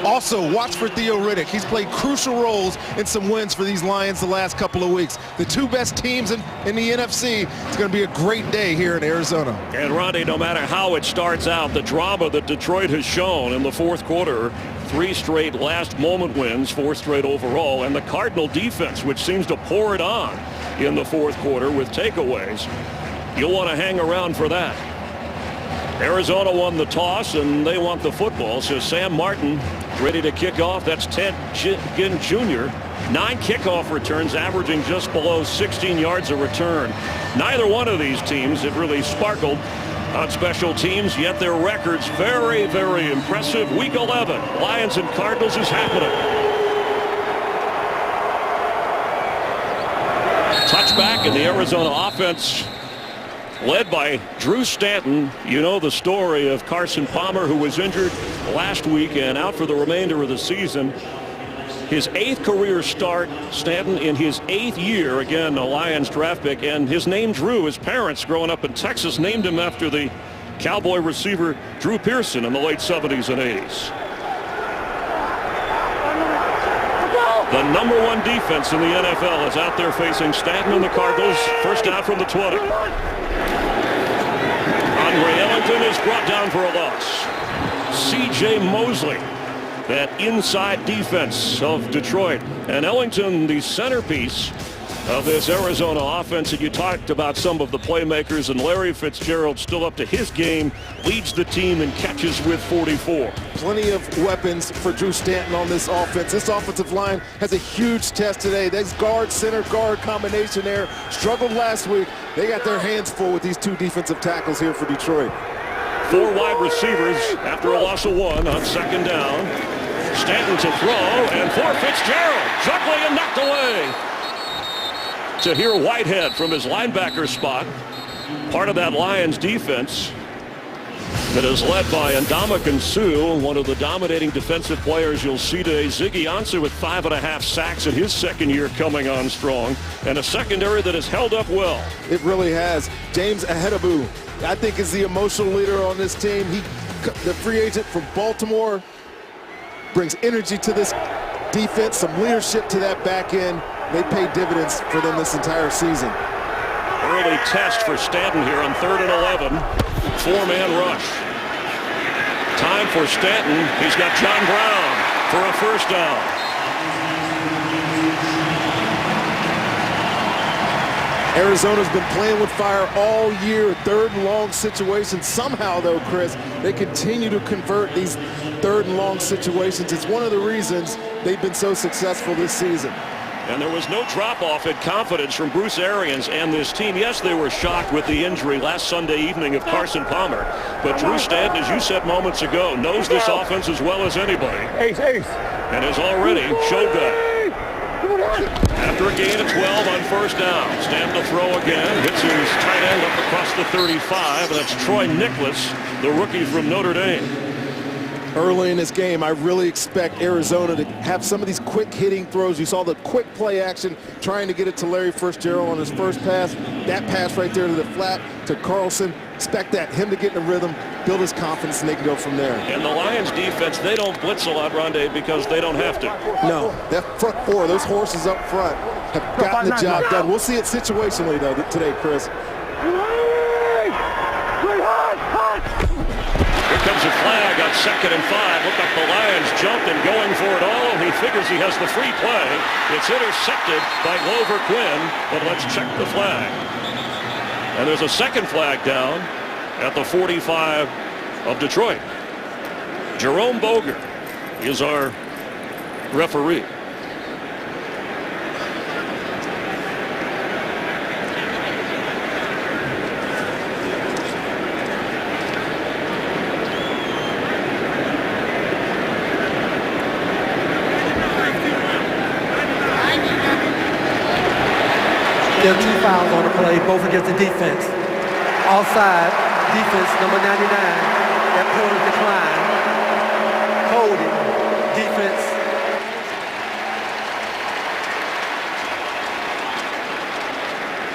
Also, watch for Theo Riddick. He's played crucial roles in some wins for these Lions the last couple of weeks. The two best teams in the NFC. It's going to be a great day here in Arizona. And Ronnie, no matter how it starts out, the drama that Detroit has shown in the fourth quarter, 3 straight last moment wins, 4 straight overall, and the Cardinal defense, which seems to pour it on in the fourth quarter with takeaways. You'll want to hang around for that. Arizona won the toss and they want the football, so Sam Martin ready to kick off. That's Ted Ginn Jr. 9 kickoff returns, averaging just below 16 yards a return. Neither one of these teams have really sparkled on special teams, yet their records very, very impressive. Week 11, Lions and Cardinals is happening. Touchback, and the Arizona offense led by Drew Stanton. You know the story of Carson Palmer, who was injured last week and out for the remainder of the season. His 8th career start, Stanton in his 8th year, again a Lions draft pick, and his name Drew, his parents growing up in Texas named him after the Cowboy receiver Drew Pearson in the late 70s and 80s. The #1 defense in the NFL is out there facing Stanton and the Cardinals. First down from the 20. Andre Ellington is brought down for a loss. C.J. Mosley, that inside defense of Detroit. And Ellington, the centerpiece of this Arizona offense. And you talked about some of the playmakers, and Larry Fitzgerald, still up to his game, leads the team in catches with 44. Plenty of weapons for Drew Stanton on this offense. This offensive line has a huge test today. This guard, center guard combination there struggled last week. They got their hands full with these 2 defensive tackles here for Detroit. 4 wide receivers after a loss of 1 on second down. Stanton to throw, and for Fitzgerald, juggling and knocked away. Tahir Whitehead from his linebacker spot, part of that Lions defense that is led by Ndamukong Suh, one of the dominating defensive players you'll see today. Ziggy Ansah with 5.5 sacks in his second year coming on strong, and a secondary that has held up well. It really has. James Ahedabu, I think, is the emotional leader on this team. The free agent from Baltimore, brings energy to this defense, some leadership to that back end. They pay dividends for them this entire season. Early test for Stanton here on 3rd and 11. 4-man rush. Time for Stanton. He's got John Brown for a first down. Arizona's been playing with fire all year. 3rd and long situations. Somehow, though, Chris, they continue to convert these 3rd and long situations. It's one of the reasons they've been so successful this season. And there was no drop-off in confidence from Bruce Arians and this team. Yes, they were shocked with the injury last Sunday evening of Carson Palmer. But Drew Stanton, as you said moments ago, knows this offense as well as anybody. And has already showed that. After a gain of 12 on first down, Stanton to throw again. Hits his tight end up across the 35. And that's Troy Nicholas, the rookie from Notre Dame. Early in this game, I really expect Arizona to have some of these quick hitting throws. You saw the quick play action trying to get it to Larry Fitzgerald on his first pass. That pass right there to the flat to Carlson. Expect that, him to get in a rhythm, build his confidence, and they can go from there. And the Lions defense, they don't blitz a lot, Rondé, because they don't have to. No, that front 4, those horses up front have gotten the job done. We'll see it situationally, though, today, Chris. Comes a flag on 2nd and 5. Look like the Lions jumped and going for it all, and he figures he has the free play. It's intercepted by Glover Quinn, but let's check the flag. And there's a second flag down at the 45 of Detroit. Jerome Boger is our referee. There are 2 fouls on the play, both against the defense. Offside, defense, number 99. That quarter decline. Holding, defense.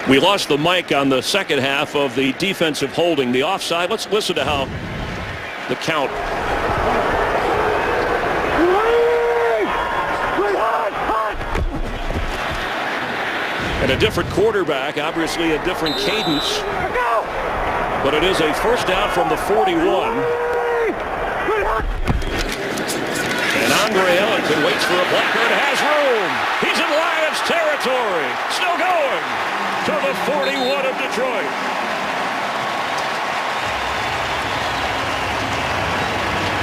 We lost the mic on the second half of the defensive holding, the offside. Let's listen to how the count. And a different quarterback, obviously a different cadence. But it is a first down from the 41. And Andre Ellington waits for a blocker and has room. He's in Lions territory. Still going to the 41 of Detroit.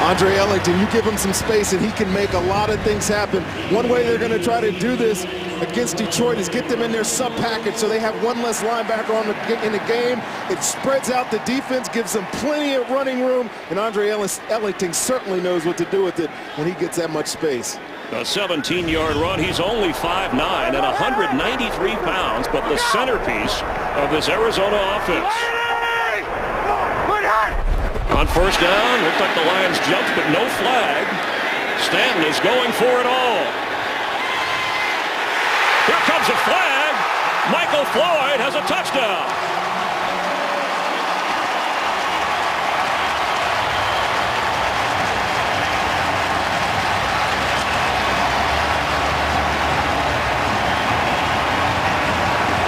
Andre Ellington, you give him some space and he can make a lot of things happen. One way they're going to try to do this against Detroit is get them in their sub package so they have one less linebacker in the game. It spreads out the defense, gives them plenty of running room, and Andre Ellington certainly knows what to do with it when he gets that much space. A 17-yard run. He's only 5'9" and 193 pounds, but the centerpiece of this Arizona offense. On first down, looked like the Lions jumped, but no flag. Stanton is going for it all. Here comes a flag. Michael Floyd has a touchdown.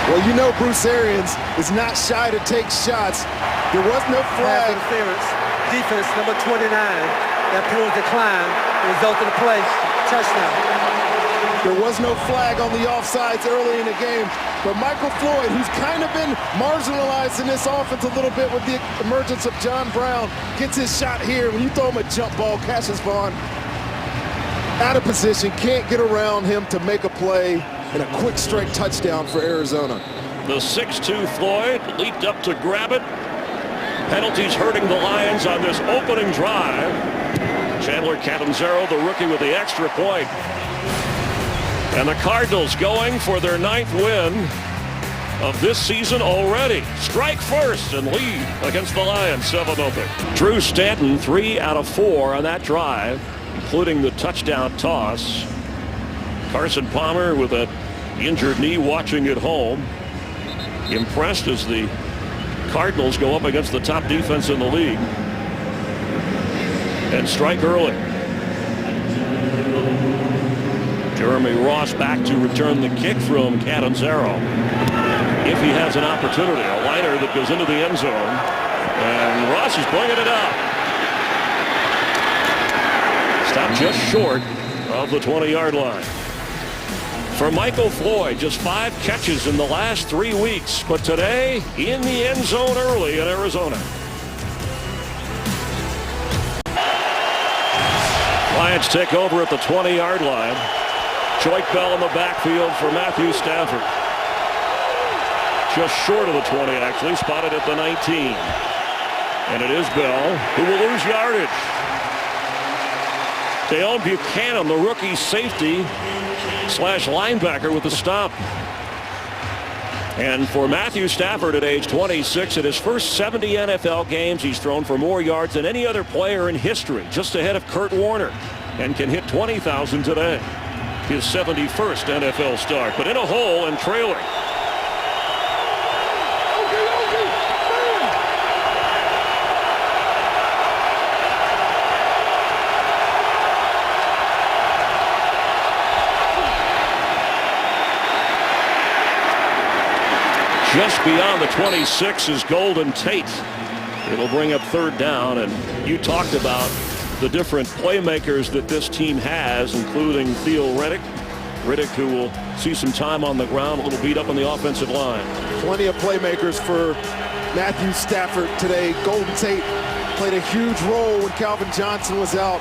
Well, you know Bruce Arians is not shy to take shots. There was no flag. Interference. Defense number 29. That pulls the climb. Result of the play. Touchdown. There was no flag on the offsides early in the game. But Michael Floyd, who's kind of been marginalized in this offense a little bit with the emergence of John Brown, gets his shot here. When you throw him a jump ball, Cassius Vaughn out of position, can't get around him to make a play, and a quick strike touchdown for Arizona. The 6'2" Floyd leaped up to grab it. Penalties hurting the Lions on this opening drive. Chandler Catanzaro, the rookie, with the extra point. And the Cardinals going for their 9th win of this season already. Strike first and lead against the Lions 7-0. Drew Stanton 3 out of 4 on that drive, including the touchdown toss. Carson Palmer with an injured knee watching at home. Impressed as the Cardinals go up against the top defense in the league. And strike early. Jeremy Ross back to return the kick from Catanzaro. If he has an opportunity, a liner that goes into the end zone. And Ross is bringing it up. Stopped just short of the 20-yard line. For Michael Floyd, just 5 catches in the last 3 weeks, but today in the end zone early in Arizona. Lions take over at the 20-yard line. Joyce Bell in the backfield for Matthew Stafford. Just short of the 20, actually, spotted at the 19. And it is Bell who will lose yardage. Dale Buchanan, the rookie safety slash linebacker, with the stop. And for Matthew Stafford at age 26, in his first 70 NFL games, he's thrown for more yards than any other player in history, just ahead of Kurt Warner, and can hit 20,000 today. His 71st NFL start, but in a hole and trailing. Just beyond the 26 is Golden Tate. It'll bring up third down, and you talked about the different playmakers that this team has, including Theo Riddick, who will see some time on the ground, a little beat up on the offensive line. Plenty of playmakers for Matthew Stafford today. Golden Tate played a huge role when Calvin Johnson was out.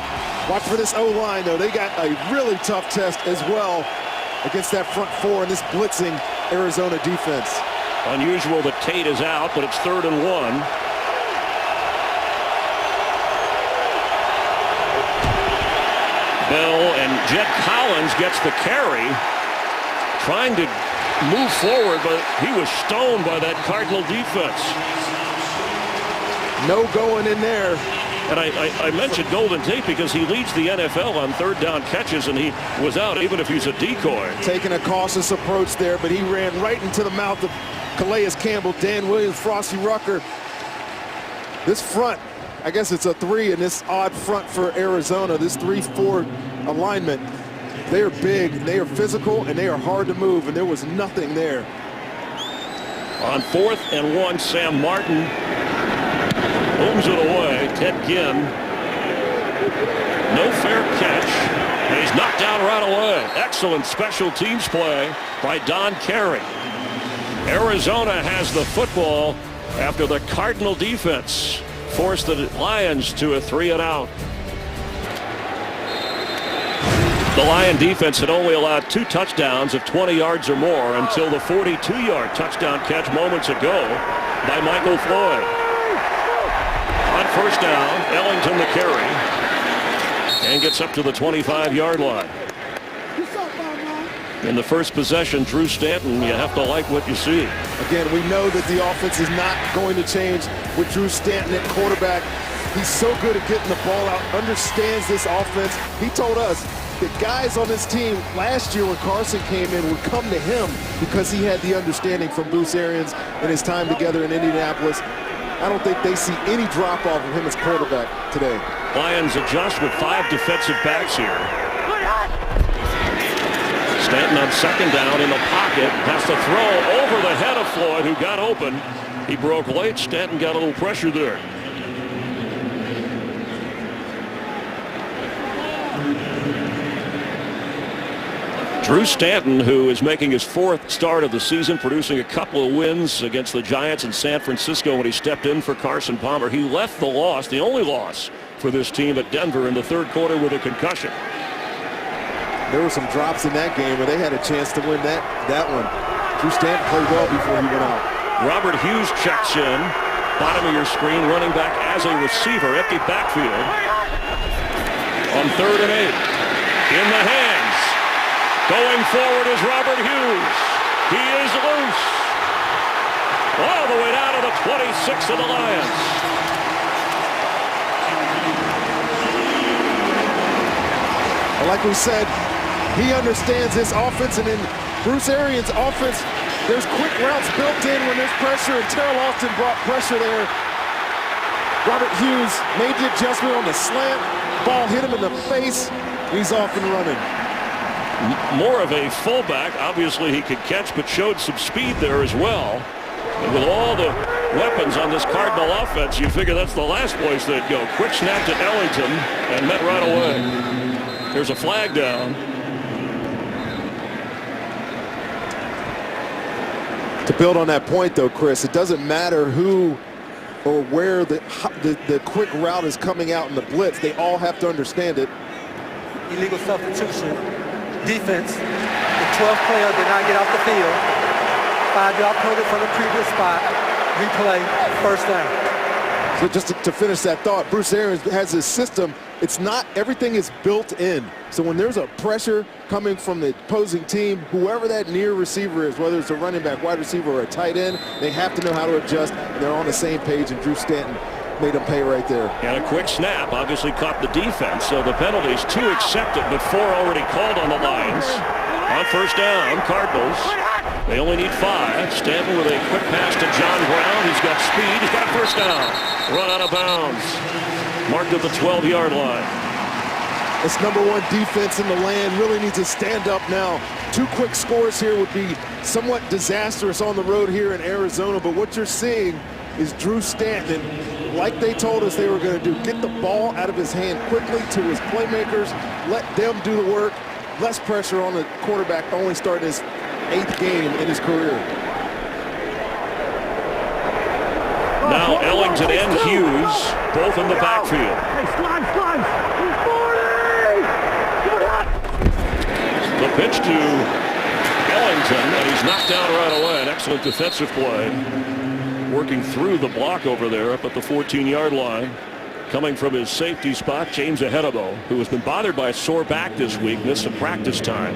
Watch for this O-line, though. They got a really tough test as well against that front four in this blitzing Arizona defense. Unusual that Tate is out, but it's 3rd and 1. Bell and Jet Collins gets the carry, trying to move forward, but he was stoned by that Cardinal defense. No going in there. And I mentioned Golden Tate because he leads the NFL on 3rd down catches, and he was out even if he's a decoy. Taking a cautious approach there, but he ran right into the mouth of Calais Campbell, Dan Williams, Frosty Rucker. This front, I guess it's a 3 in this odd front for Arizona, this 3-4 alignment. They are big, they are physical, and they are hard to move, and there was nothing there. On 4th and 1, Sam Martin booms it away. Ted Ginn, no fair catch. And he's knocked down right away. Excellent special teams play by Don Carey. Arizona has the football after the Cardinal defense forced the Lions to a 3-and-out. The Lion defense had only allowed 2 touchdowns of 20 yards or more until the 42-yard touchdown catch moments ago by Michael Floyd. On 1st down, Ellington the carry and gets up to the 25-yard line. In the first possession, Drew Stanton, you have to like what you see. Again, we know that the offense is not going to change with Drew Stanton at quarterback. He's so good at getting the ball out, understands this offense. He told us the guys on this team last year when Carson came in would come to him because he had the understanding from Bruce Arians and his time together in Indianapolis. I don't think they see any drop-off of him as quarterback today. Lions adjust with 5 defensive backs here. Stanton on 2nd down in the pocket, has to throw over the head of Floyd, who got open. He broke late. Stanton got a little pressure there. Drew Stanton, who is making his 4th start of the season, producing a couple of wins against the Giants in San Francisco when he stepped in for Carson Palmer. He left the loss, the only loss for this team at Denver in the 3rd quarter with a concussion. There were some drops in that game where they had a chance to win that one. Drew Stanton played well before he went out. Robert Hughes checks in. Bottom of your screen, running back as a receiver. Empty backfield. On 3rd and 8. In the hands. Going forward is Robert Hughes. He is loose. All the way down to the 26 of the Lions. Well, like we said, he understands this offense, and in Bruce Arians' offense, there's quick routes built in when there's pressure, and Terrell Austin brought pressure there. Robert Hughes made the adjustment on the slant. Ball hit him in the face. He's off and running. More of a fullback. Obviously he could catch, but showed some speed there as well. And with all the weapons on this Cardinal offense, you figure that's the last place they'd go. Quick snap to Ellington and met right away. There's a flag down. To build on that point, though, Chris, it doesn't matter who or where the quick route is coming out in the blitz. They all have to understand it. Illegal substitution. Defense. The 12th player did not get off the field. 5-yard penalty from the previous spot. Replay. 1st down. So just to finish that thought, Bruce Arians has his system. It's not everything is built in. So when there's a pressure coming from the opposing team, whoever that near receiver is, whether it's a running back, wide receiver, or a tight end, they have to know how to adjust. And they're on the same page, and Drew Stanton made them pay right there. And a quick snap obviously caught the defense. So the penalties, 2 accepted, but 4 already called on the Lions. On 1st down, Cardinals. They only need 5. Stanton with a quick pass to John Brown. He's got speed. He's got a 1st down. Run out of bounds. Marked at the 12-yard line. This #1 defense in the land really needs to stand up now. 2 quick scores here would be somewhat disastrous on the road here in Arizona, but what you're seeing is Drew Stanton, like they told us they were going to do, get the ball out of his hand quickly to his playmakers, let them do the work, less pressure on the quarterback, only starting his 8th game in his career. Now Ellington and Hughes both in the backfield. The pitch to Ellington, and he's knocked down right away. An excellent defensive play. Working through the block over there up at the 14-yard line. Coming from his safety spot, James Ahenabo, who has been bothered by a sore back this week, missed some practice time.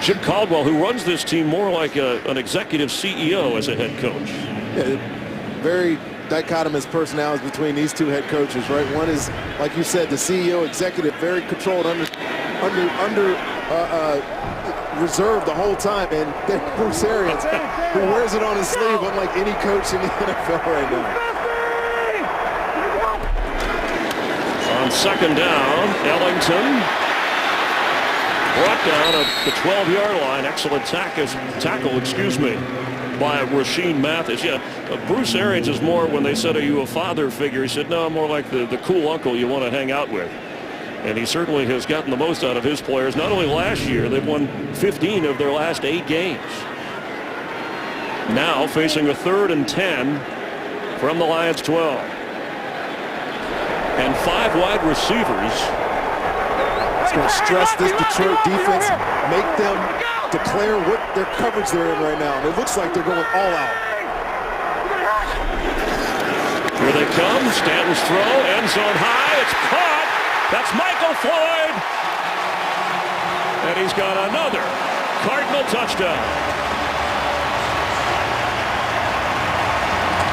Jim Caldwell, who runs this team more like an executive CEO as a head coach. Yeah, very dichotomous personalities between these 2 head coaches, right? One is, like you said, the CEO, executive, very controlled, reserved the whole time, and then Bruce Arians, who wears it on his sleeve unlike any coach in the NFL right now. On 2nd down, Ellington brought down at the 12-yard line. Excellent tackle, excuse me. by Rashean Mathis. Yeah, Bruce Arians is more, when they said, are you a father figure? He said, no, I'm more like the cool uncle you want to hang out with. And he certainly has gotten the most out of his players. Not only last year, they've won 15 of their last 8 games. Now facing a 3rd and 10 from the Lions 12. And 5 wide receivers. It's going to stress this Detroit defense, make them declare what their coverage they're in right now. And it looks like they're going all out. Here they come. Stanton's throw, end zone high. It's caught. That's Michael Floyd. And he's got another Cardinal touchdown.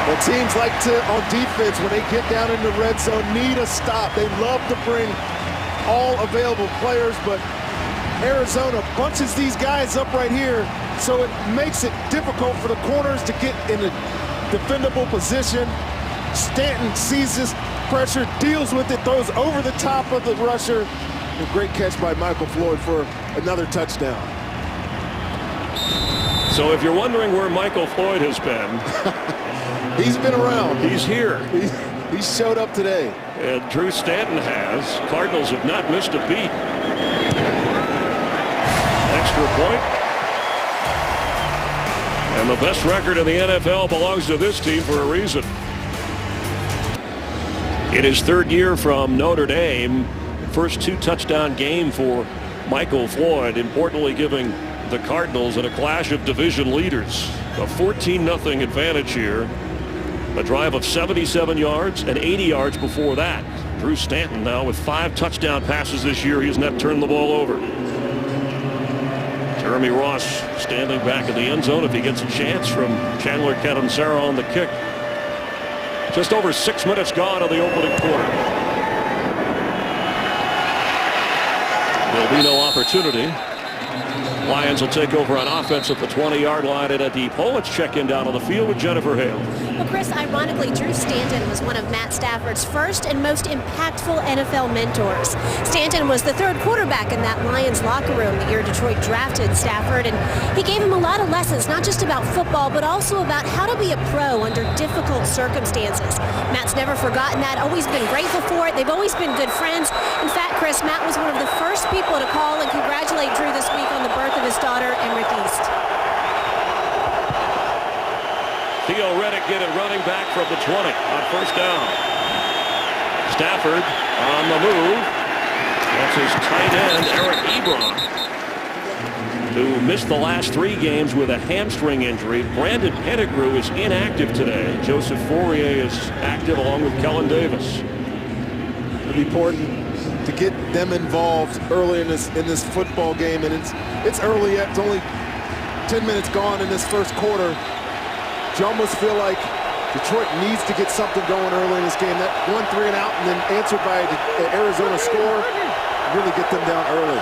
Well, teams like to, on defense, when they get down in the red zone, need a stop. They love to bring all available players, but Arizona bunches these guys up right here, so it makes it difficult for the corners to get in a defendable position. Stanton sees this pressure, deals with it, throws over the top of the rusher. A great catch by Michael Floyd for another touchdown. So if you're wondering where Michael Floyd has been, he's been around. He's here. He showed up today. And Drew Stanton has. Cardinals have not missed a beat. Extra point. And the best record in the NFL belongs to this team for a reason. In his 3rd year from Notre Dame, first 2 touchdown game for Michael Floyd, importantly giving the Cardinals in a clash of division leaders a 14-0 advantage here. A drive of 77 yards and 80 yards before that. Drew Stanton now with 5 touchdown passes this year. He has not turned the ball over. Jeremy Ross standing back in the end zone if he gets a chance from Chandler Catanzaro on the kick. Just over 6 minutes gone in the opening quarter. There'll be no opportunity. Lions will take over on offense at the 20-yard line and a deep hole. Let's check in down on the field with Jennifer Hale. Well, Chris, ironically, Drew Stanton was one of Matt Stafford's first and most impactful NFL mentors. Stanton was the 3rd quarterback in that Lions locker room the year Detroit drafted Stafford, and he gave him a lot of lessons, not just about football, but also about how to be a pro under difficult circumstances. Matt's never forgotten that, always been grateful for it. They've always been good friends. In fact, Chris, Matt was one of the first people to call and congratulate Drew this week on the birth of his daughter, Emrick East. Theo Reddick get it running back from the 20 on first down. Stafford on the move. That's his tight end, Eric Ebron, who missed the last 3 games with a hamstring injury. Brandon Pettigrew is inactive today. Joseph Fourier is active along with Kellen Davis. It'll be important to get them involved early in this football game, and it's early yet. It's only 10 minutes gone in this first quarter. You almost feel like Detroit needs to get something going early in this game. That 1 3 and out and then answered by the Arizona score, really get them down early.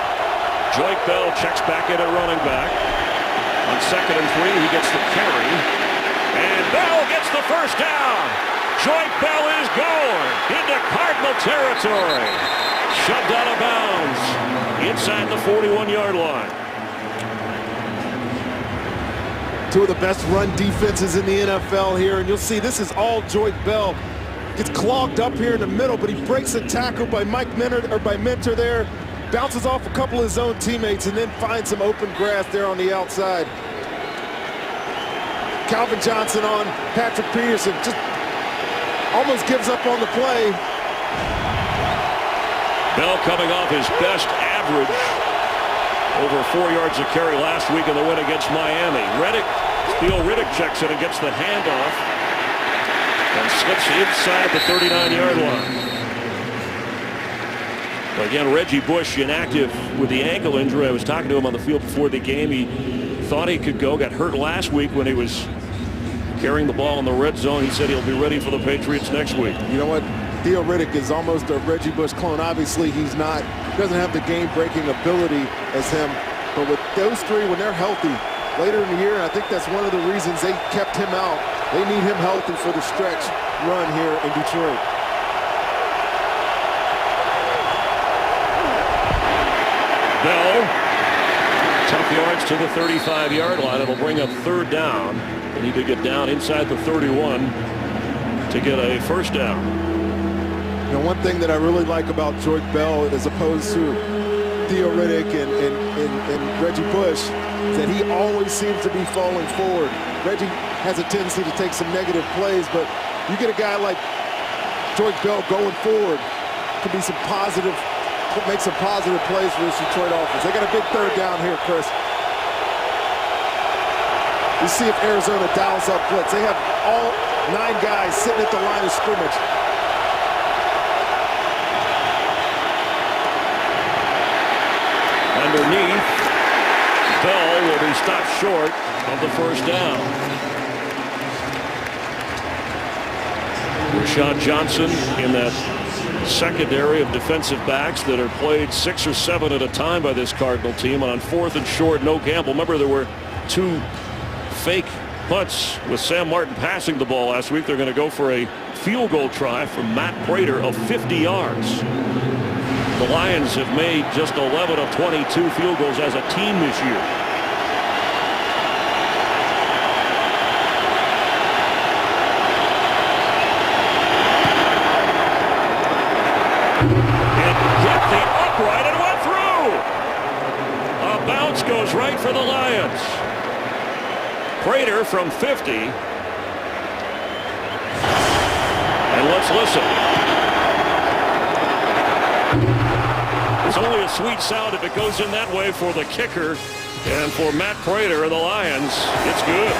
Joyke Bell checks back in at running back. On 2nd and 3, he gets the carry. And Bell gets the first down. Joyke Bell is going into Cardinal territory. Shoved out of bounds inside the 41-yard line. 2 of the best run defenses in the NFL here, and you'll see this is all Joyke Bell. Gets clogged up here in the middle, but he breaks a tackle by Mentor there, bounces off a couple of his own teammates, and then finds some open grass there on the outside. Calvin Johnson on Patrick Peterson, just almost gives up on the play. Bell coming off his best average, over 4 yards a carry last week in the win against Miami. Theo Riddick checks in and gets the handoff and slips inside the 39-yard line. Again, Reggie Bush inactive with the ankle injury. I was talking to him on the field before the game. He thought he could go, got hurt last week when he was carrying the ball in the red zone. He said he'll be ready for the Patriots next week. You know what? Theo Riddick is almost a Reggie Bush clone. Obviously, he doesn't have the game-breaking ability as him. But with those 3, when they're healthy later in the year, and I think that's one of the reasons they kept him out. They need him healthy for the stretch run here in Detroit. Bell Tough yards to the 35-yard line. It'll bring up third down. They need to get down inside the 31 to get a first down. You know, one thing that I really like about Joyke Bell as opposed to Theo Riddick and Reggie Bush is that he always seems to be falling forward. Reggie has a tendency to take some negative plays, but you get a guy like Joyke Bell going forward, could be some positive, make some positive plays for this Detroit offense. They got a big third down here, Chris. You see if Arizona dials up blitz. They have all 9 guys sitting at the line of scrimmage. Underneath, Bell will be stopped short of the first down. Rashad Johnson in that secondary of defensive backs that are played 6 or 7 at a time by this Cardinal team. And on 4th and short, no gamble. Remember, there were 2 fake punts with Sam Martin passing the ball last week. They're going to go for a field goal try from Matt Prater of 50 yards. The Lions have made just 11 of 22 field goals as a team this year. It hit the upright and went through. A bounce goes right for the Lions. Prater from 50. And let's listen. It's only a sweet sound if it goes in that way for the kicker. And for Matt Prater and the Lions, it's good.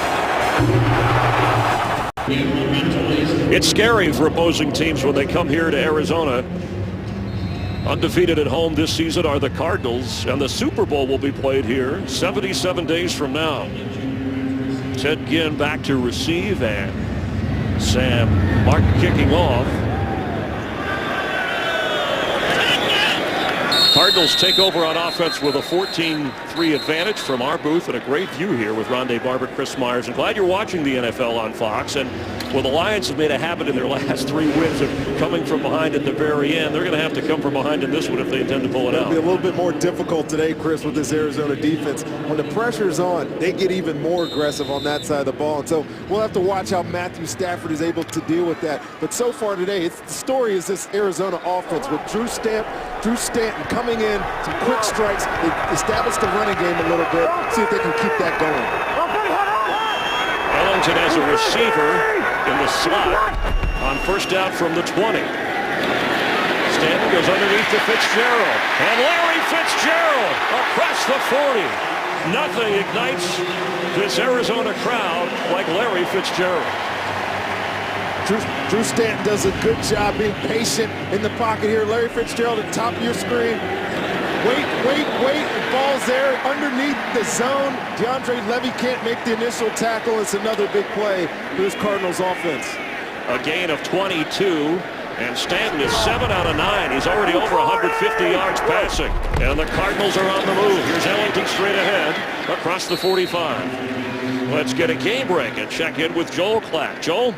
It's scary for opposing teams when they come here to Arizona. Undefeated at home this season are the Cardinals, and the Super Bowl will be played here 77 days from now. Ted Ginn back to receive, and Sam Martin kicking off. Cardinals take over on offense with a 14-3 advantage from our booth, and a great view here with Rondé Barber, Chris Myers. And glad you're watching the NFL on Fox. And well, the Lions have made a habit in their last 3 wins of coming from behind at the very end. They're going to have to come from behind in this one if they intend to pull it out. It'll be a little bit more difficult today, Chris, with this Arizona defense. When the pressure's on, they get even more aggressive on that side of the ball. And so we'll have to watch how Matthew Stafford is able to deal with that. But so far today, the story is this Arizona offense with Drew Stanton coming in, some quick strikes. They established the running game a little bit. See if they can keep that going. Ellington as a receiver in the slot on first down from the 20. Stanton goes underneath to Fitzgerald. And Larry Fitzgerald across the 40. Nothing ignites this Arizona crowd like Larry Fitzgerald. Drew Stanton does a good job being patient in the pocket here. Larry Fitzgerald at the top of your screen. Wait. The ball's there underneath the zone. DeAndre Levy can't make the initial tackle. It's another big play for this Cardinals offense. A gain of 22, and Stanton is 7 out of 9. He's already over 150 yards passing. And the Cardinals are on the move. Here's Ellington straight ahead across the 45. Let's get a game break and check in with Joel Klatt. Joel?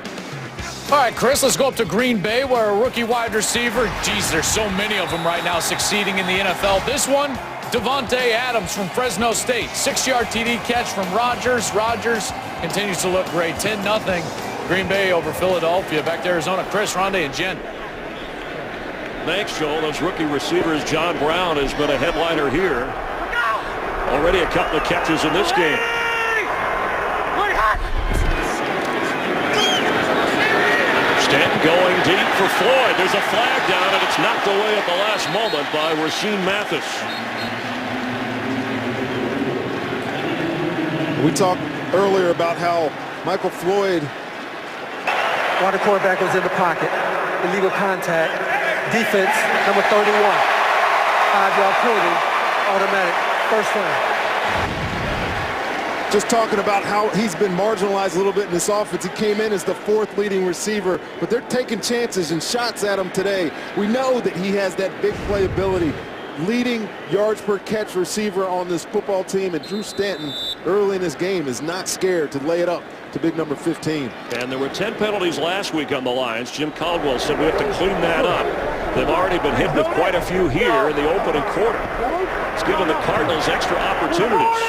All right, Chris, let's go up to Green Bay where a rookie wide receiver, geez, there's so many of them right now succeeding in the NFL. This one, Devontae Adams from Fresno State. 6-yard TD catch from Rodgers. Rodgers continues to look great. 10-0. Green Bay over Philadelphia. Back to Arizona. Chris, Rondé, and Jen. Thanks, Joel. Those rookie receivers, John Brown has been a headliner here. Already a couple of catches in this game. Stanton going deep for Floyd. There's a flag down, and it's knocked away at the last moment by Rasheem Mathis. We talked earlier about how Michael Floyd, While the quarterback was in the pocket, illegal contact, defense, number 31. 5-yard penalty, automatic, first down. just talking about how he's been marginalized a little bit in this offense. He came in as the 4th leading receiver, but they're taking chances and shots at him today. We know that he has that big playability. Leading yards per catch receiver on this football team, and Drew Stanton early in this game is not scared to lay it up to big number 15. And there were 10 penalties last week on the Lions. Jim Caldwell said we have to clean that up. They've already been hit with quite a few here in the opening quarter. It's given the Cardinals extra opportunities.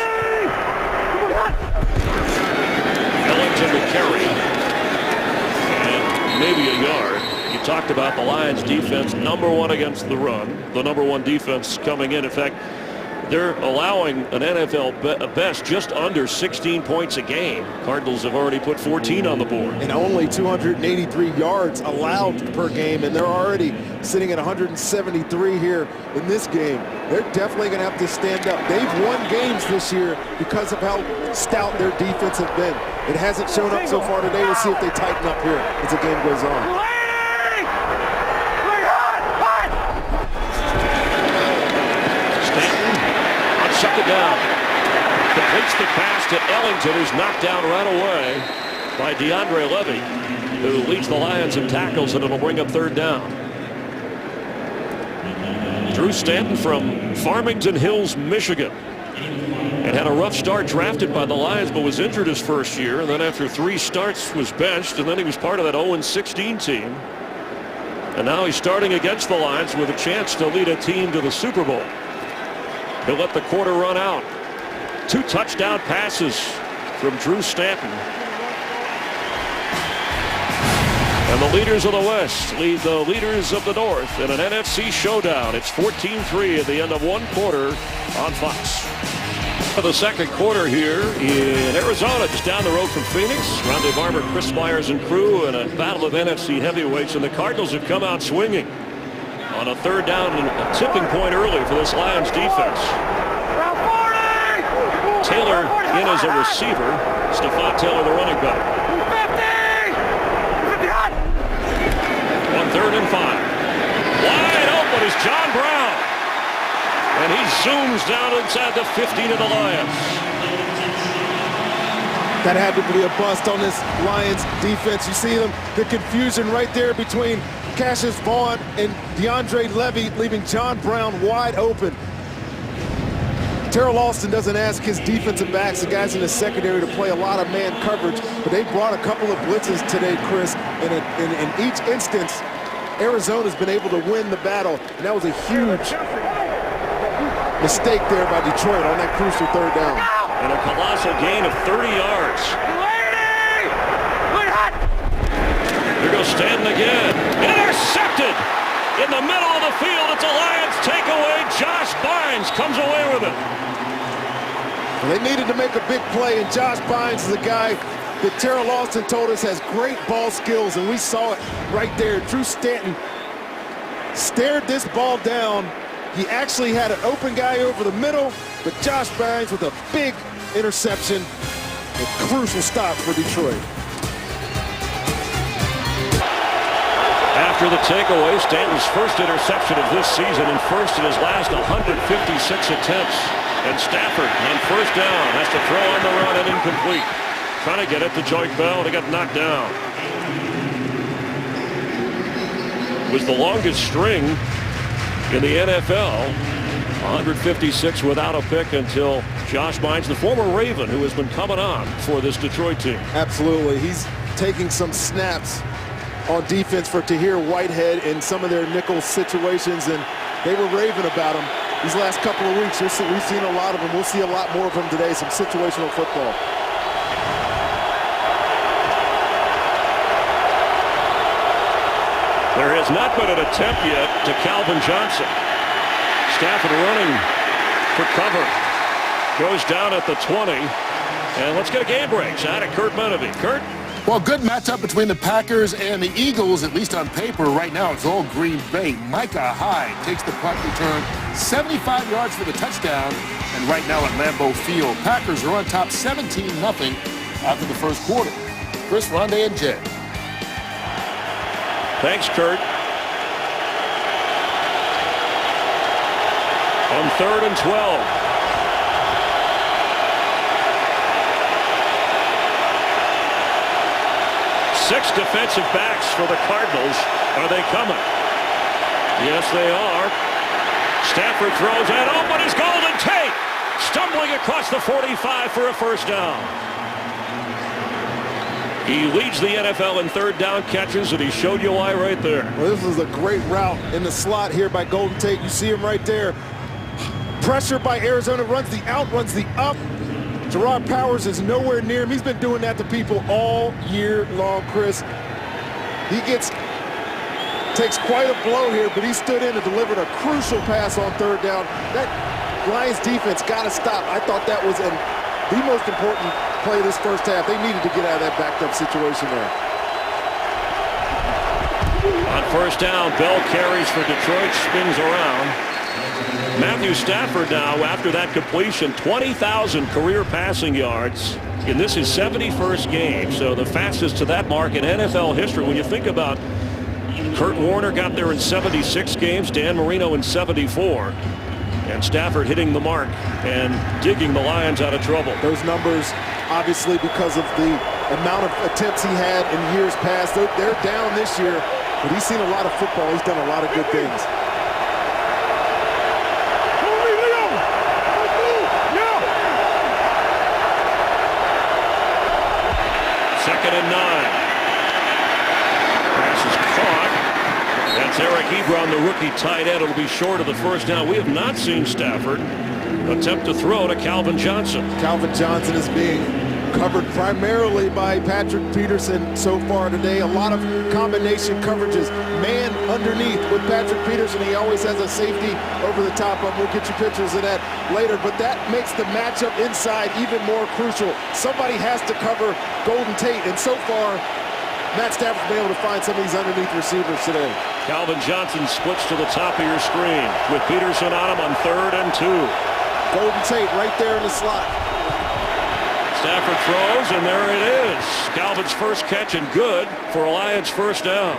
Ellington to carry. And maybe a yard. You talked about the Lions defense, #1 against the run. The #1 defense coming in. In fact, they're allowing an NFL best just under 16 points a game. Cardinals have already put 14 on the board. And only 283 yards allowed per game, and they're already sitting at 173 here in this game. They're definitely going to have to stand up. They've won games this year because of how stout their defense has been. It hasn't shown up so far today. We'll see if they tighten up here as the game goes on. Second down. Completes the pass to Ellington, who's knocked down right away by DeAndre Levy, who leads the Lions in tackles, and it'll bring up third down. Drew Stanton from Farmington Hills, Michigan, and had a rough start, drafted by the Lions, but was injured his first year, and then after 3 starts was benched, and then he was part of that 0-16 team. And now he's starting against the Lions with a chance to lead a team to the Super Bowl. He'll let the quarter run out. 2 touchdown passes from Drew Stanton. And the leaders of the West lead the leaders of the North in an NFC showdown. It's 14-3 at the end of 1 quarter on Fox. For the second quarter here in Arizona, just down the road from Phoenix. Rondé Barber, Chris Myers and crew in a battle of NFC heavyweights, and the Cardinals have come out swinging on a third down and a tipping point early for this Lions defense. Taylor in as a receiver. Stephon Taylor, the running back. 1 3rd and 5. Wide open is John Brown. And he zooms down inside the 15 of the Lions. That had to be a bust on this Lions defense. You see them, the confusion right there between Cassius Vaughn and DeAndre Levy, leaving John Brown wide open. Terrell Austin doesn't ask his defensive backs, the guys in the secondary, to play a lot of man coverage, but they brought a couple of blitzes today, Chris. And in each instance, Arizona's been able to win the battle, and that was a huge mistake there by Detroit on that crucial third down. And a colossal gain of 30 yards. Here goes Stanton again. Intercepted in the middle of the field. It's a Lions takeaway. Josh Bynes comes away with it. Well, they needed to make a big play, and Josh Bynes is a guy that Terrell Austin told us has great ball skills, and we saw it right there. Drew Stanton stared this ball down. He actually had an open guy over the middle, but Josh Bynes with a big interception. A crucial stop for Detroit. After the takeaway, Stanton's first interception of this season and first in his last 156 attempts. And Stafford on first down has to throw on the run and incomplete. Trying to get it to Joyke Bell, and he got knocked down. It was the longest string in the NFL. 156 without a pick until Josh Bynes, the former Raven, who has been coming on for this Detroit team. Absolutely. He's taking some snaps on defense for Tahir Whitehead in some of their nickel situations, and they were raving about him these last couple of weeks. We've seen a lot of them. We'll see a lot more of them today, some situational football. There has not been an attempt yet to Calvin Johnson. Stafford running for cover. Goes down at the 20. And let's get a game break. Out of Kurt Menevie. Kurt? Well, good matchup between the Packers and the Eagles, at least on paper. Right now, it's all Green Bay. Micah Hyde takes the punt return, 75 yards for the touchdown, and right now at Lambeau Field. Packers are on top 17-0 after the first quarter. Chris, Rondé, and Jed. Thanks, Kurt. On 3rd and 12. Six defensive backs for the Cardinals. Are they coming? Yes, they are. Stafford throws and open is Golden Tate, stumbling across the 45 for a first down. He leads the NFL in third down catches, and he showed you why right there. Well, this is a great route in the slot here by Golden Tate. You see him right there. Pressure by Arizona, runs the out, runs the up. Gerard Powers is nowhere near him. He's been doing that to people all year long, Chris. He takes quite a blow here, but he stood in and delivered a crucial pass on third down. That Lions defense got to stop. I thought that was the most important play this first half. They needed to get out of that backed up situation there. On first down, Bell carries for Detroit, spins around. Matthew Stafford now, after that completion, 20,000 career passing yards. And this is 71st game, so the fastest to that mark in NFL history. When you think about Kurt Warner got there in 76 games, Dan Marino in 74. And Stafford hitting the mark and digging the Lions out of trouble. Those numbers, obviously, because of the amount of attempts he had in years past, they're down this year, but he's seen a lot of football. He's done a lot of good things. Second and 9. Pass is caught. That's Eric Ebron, the rookie tight end. It'll be short of the first down. We have not seen Stafford attempt to throw to Calvin Johnson. Calvin Johnson is being covered primarily by Patrick Peterson so far today. A lot of combination coverages. Man underneath with Patrick Peterson. He always has a safety over the top of him. We'll get you pictures of that later. But that makes the matchup inside even more crucial. Somebody has to cover Golden Tate. And so far, Matt Stafford's been able to find some of these underneath receivers today. Calvin Johnson splits to the top of your screen with Peterson on him on 3rd and 2. Golden Tate right there in the slot. Stafford throws, and there it is. Calvin's first catch and good for a Lions first down.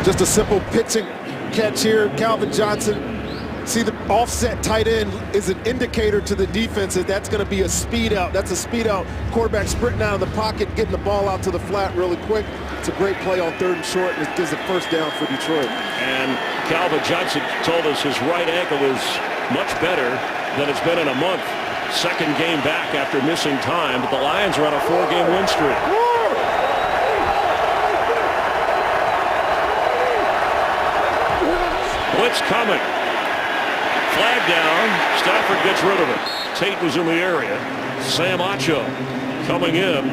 Just a simple pitching catch here. Calvin Johnson. See, the offset tight end is an indicator to the defense that that's going to be a speed out. That's a speed out. Quarterback sprinting out of the pocket, getting the ball out to the flat really quick. It's a great play on 3rd and short, and it gives a first down for Detroit. And Calvin Johnson told us his right ankle is much better than it's been in a month. Second game back after missing time, but the Lions are on a 4-game win streak. Blitz coming. Flag down. Stafford gets rid of it. Tate was in the area. Sam Acho coming in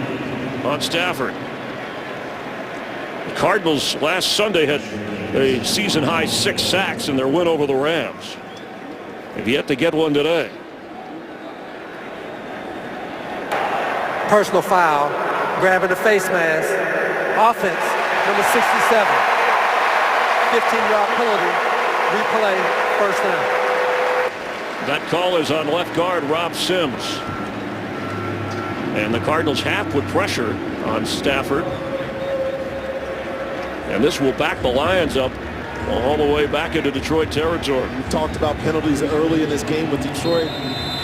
on Stafford. The Cardinals last Sunday had a season-high 6 sacks in their win over the Rams. Have yet to get one today. Personal foul, grabbing the face mask. Offense, number 67. 15-yard penalty, replay, first down. That call is on left guard Rob Sims. And the Cardinals have put pressure on Stafford. And this will back the Lions up all the way back into Detroit territory. We talked about penalties early in this game with Detroit.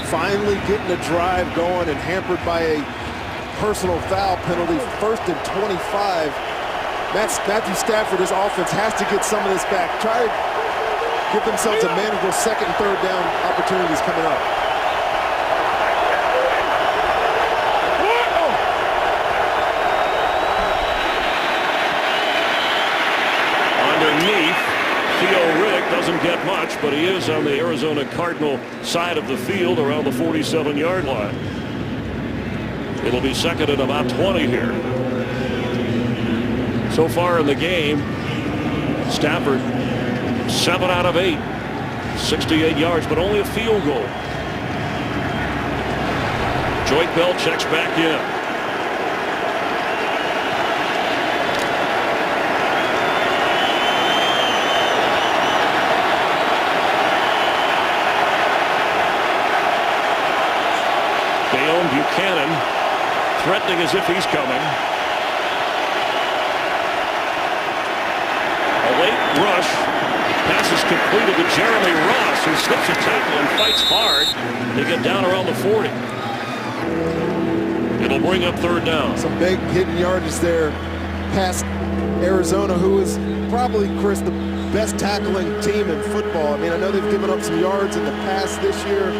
Finally getting a drive going and hampered by a personal foul penalty. 1st and 25. Matthew Stafford, his offense has to get some of this back. Try to give themselves a manageable 2nd and 3rd down opportunities coming up. Underneath, Theo Riddick doesn't get much, but he is on the Arizona Cardinal side of the field around the 47-yard line. It'll be 2nd and about 20 here. So far in the game, Stafford 7 out of 8, 68 yards, but only a field goal. Joyce Bell checks back in. Dale Buchanan threatening as if he's coming. A late rush. Pass is completed to Jeremy Ross, who slips a tackle and fights hard to get down around the 40. It'll bring up 3rd down. Some big hidden yardage there past Arizona, who is probably, Chris, the best tackling team in football. I mean, I know they've given up some yards in the past this year,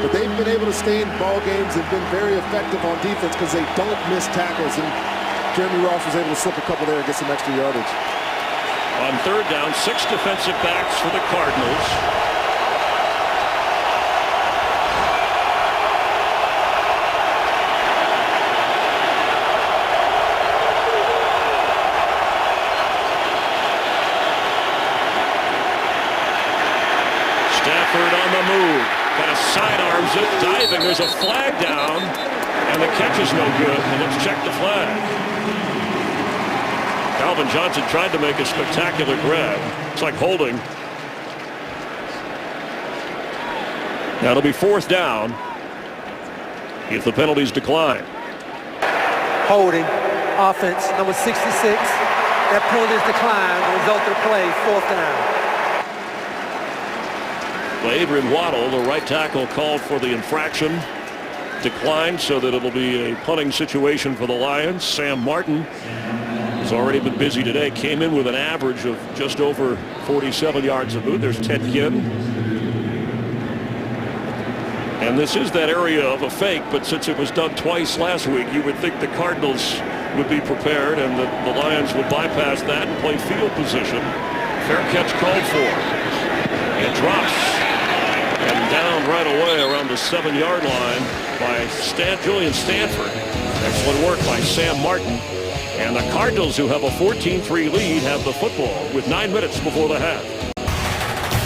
but they've been able to stay in ball games and been very effective on defense because they don't miss tackles. And Jeremy Ross was able to slip a couple there and get some extra yardage. On third down, 6 defensive backs for the Cardinals. Stafford on the move. Kind of sidearms it, diving. There's a flag down, and the catch is no good. And let's check the flag. Calvin Johnson tried to make a spectacular grab. It's like holding. Now it'll be 4th down if the penalties decline. Holding, offense, number 66. That penalties decline, the result of the play, 4th down. Adrian Waddle, the right tackle, called for the infraction. Declined, so that it'll be a punting situation for the Lions. Sam Martin has already been busy today. Came in with an average of just over 47 yards a boot. There's Ted Ginn. And this is that area of a fake, but since it was done twice last week, you would think the Cardinals would be prepared and that the Lions would bypass that and play field position. Fair catch called for. It drops. And down right away around the 7-yard line by Julian Stanford. Excellent work by Sam Martin. And the Cardinals, who have a 14-3 lead, have the football with 9 minutes before the half.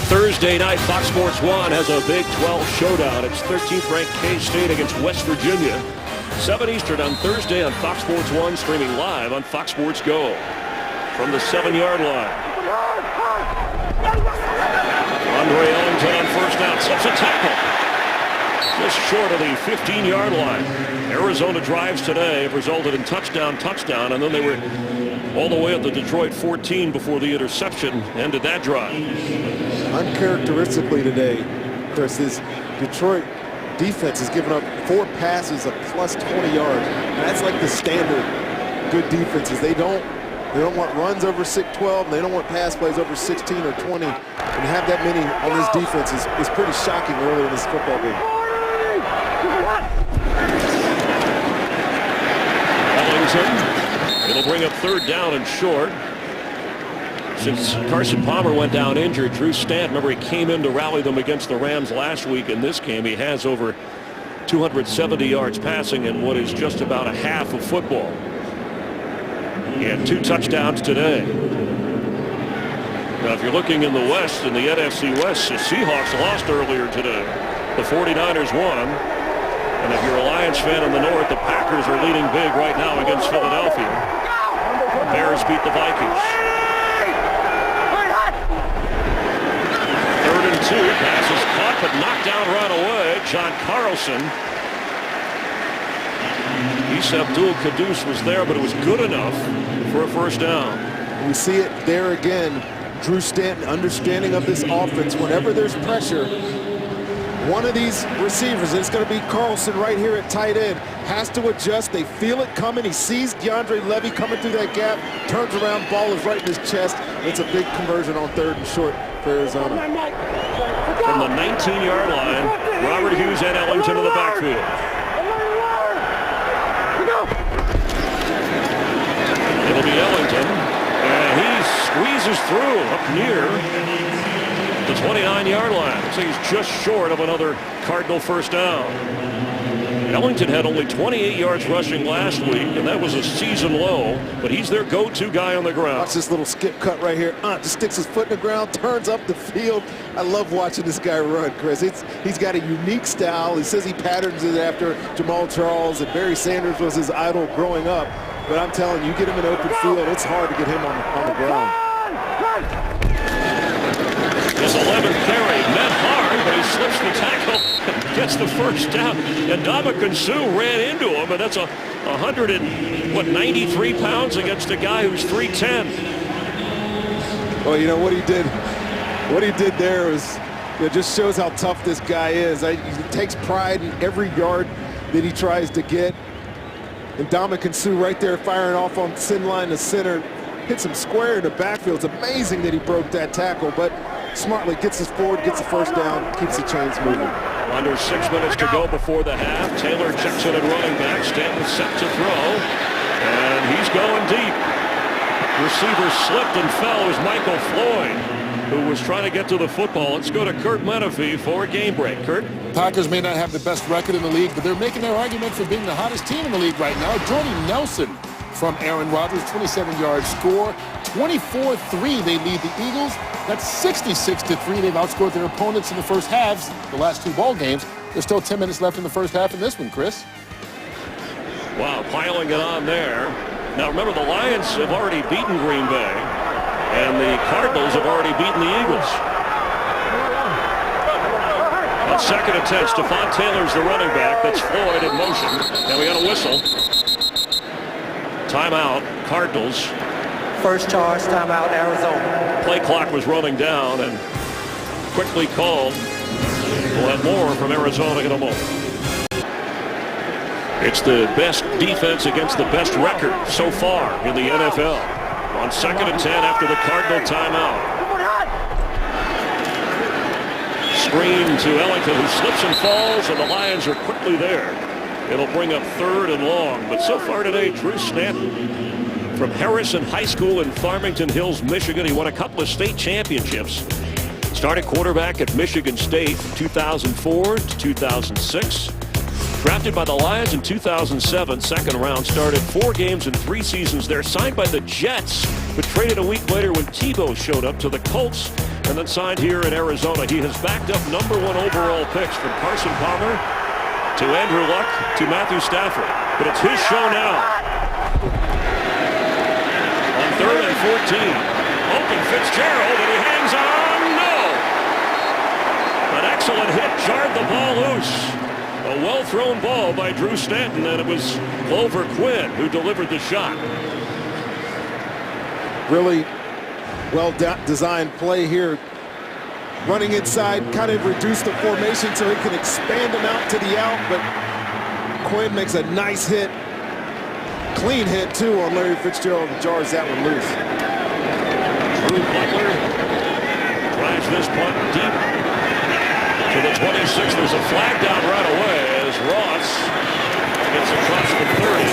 Thursday night, Fox Sports 1 has a Big 12 showdown. It's 13th-ranked K-State against West Virginia. 7 Eastern on Thursday on Fox Sports 1, streaming live on Fox Sports Go. From the 7-yard line. Andre Ellington on first down, slips a tackle. Just short of the 15-yard line. Arizona drives today have resulted in touchdown, and then they were all the way at the Detroit 14 before the interception ended that drive. Uncharacteristically today, Chris, is Detroit defense has given up 4 passes of plus 20 yards. And that's like the standard good defenses. They don't want runs over 6-12. They don't want pass plays over 16 or 20. And to have that many on this defense is pretty shocking early in this football game. Ellington, it'll bring up 3rd down and short. Since Carson Palmer went down injured, Drew Stanton, remember, he came in to rally them against the Rams last week. In this game, he has over 270 yards passing in what is just about a half of football. He had 2 touchdowns today. Now, if you're looking in the West, in the NFC West, the Seahawks lost earlier today. The 49ers won. And if you're a Lions fan in the North, the Packers are leading big right now against Philadelphia. Bears beat the Vikings. 3rd and 2. Pass is caught but knocked down right away. John Carlson. Issa Abdul Quddus was there, but it was good enough for a 1st down. We see it there again. Drew Stanton, understanding of this offense. Whenever there's pressure, one of these receivers, and it's going to be Carlson right here at tight end, has to adjust. They feel it coming. He sees DeAndre Levy coming through that gap, turns around, ball is right in his chest. It's a big conversion on 3rd and short for Arizona. From the 19-yard line, Robert Hughes and Ellington in the backfield. It'll be Ellington, and he squeezes through up near the 29-yard line. So he's just short of another Cardinal 1st down. Ellington had only 28 yards rushing last week, and that was a season low, but he's their go-to guy on the ground. Watch this little skip cut right here. Just sticks his foot in the ground, turns up the field. I love watching this guy run, Chris. He's got a unique style. He says he patterns it after Jamal Charles, and Barry Sanders was his idol growing up. But I'm telling you, get him in open field, it's hard to get him on the ground. His 11th carry, meant hard, but he slips the tackle and gets the 1st down. And Ndamukong Suh ran into him, and that's 93 pounds against a guy who's 310. Well, you know what he did? What he did there was, it just shows how tough this guy is. He takes pride in every yard that he tries to get. And Ndamukong Suh right there firing off on sin line to center. Hits him square in the backfield. It's amazing that he broke that tackle, but smartly gets us forward, gets the first down, keeps the chains moving. Under 6 minutes to go before the half. Taylor checks in at running back. Stanton set to throw. And he's going deep. Receiver slipped and fell. It was Michael Floyd who was trying to get to the football. Let's go to Kurt Menefee for a game break. Kurt? Packers may not have the best record in the league, but they're making their argument for being the hottest team in the league right now. Jordy Nelson from Aaron Rodgers, 27-yard score. 24-3, they lead the Eagles. That's 66-3. They've outscored their opponents in the first halves, the last two ball games. There's still 10 minutes left in the first half in this one, Chris. Wow, piling it on there. Now remember, the Lions have already beaten Green Bay, and the Cardinals have already beaten the Eagles. On second and 10, Stephon Taylor's the running back. That's Floyd in motion. And we got a whistle. Timeout, Cardinals. First charge, timeout, Arizona. Play clock was running down and quickly called. We'll have more from Arizona in a moment. It's the best defense against the best record so far in the NFL. On second and 10 after the Cardinal timeout. Screen to Ellington, who slips and falls, and the Lions are quickly there. It'll bring up third and long. But so far today, Drew Stanton from Harrison High School in Farmington Hills, Michigan. He won a couple of state championships. Started quarterback at Michigan State from 2004 to 2006. Drafted by the Lions in 2007, second round. Started 4 games in 3 seasons there. Signed by the Jets, but traded a week later when Tebow showed up to the Colts, and then signed here in Arizona. He has backed up number 1 overall picks from Carson Palmer to Andrew Luck to Matthew Stafford. But it's his show now. On third and 14. Open Fitzgerald, and he hangs on. No! An excellent hit jarred the ball loose. A well-thrown ball by Drew Stanton, and it was Clover Quinn who delivered the shot. Really well-designed play here. Running inside, kind of reduce the formation so he can expand them out to the out, but Quinn makes a nice hit. Clean hit, too, on Larry Fitzgerald, and jars that one loose. Drew Butler drives this punt deep to the 26. There's a flag down right away as Ross gets across the 30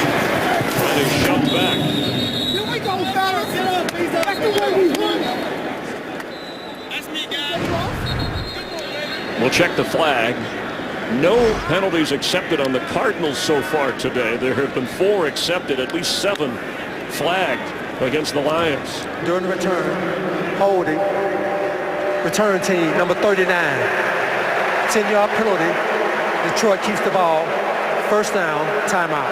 and is shoved back. Here we go, fellas. That's the way we run. That's me, guys. We'll check the flag. No penalties accepted on the Cardinals so far today. There have been 4 accepted, at least 7 flagged against the Lions. During the return, holding, return team, number 39. 10-yard penalty. Detroit keeps the ball. First down, timeout.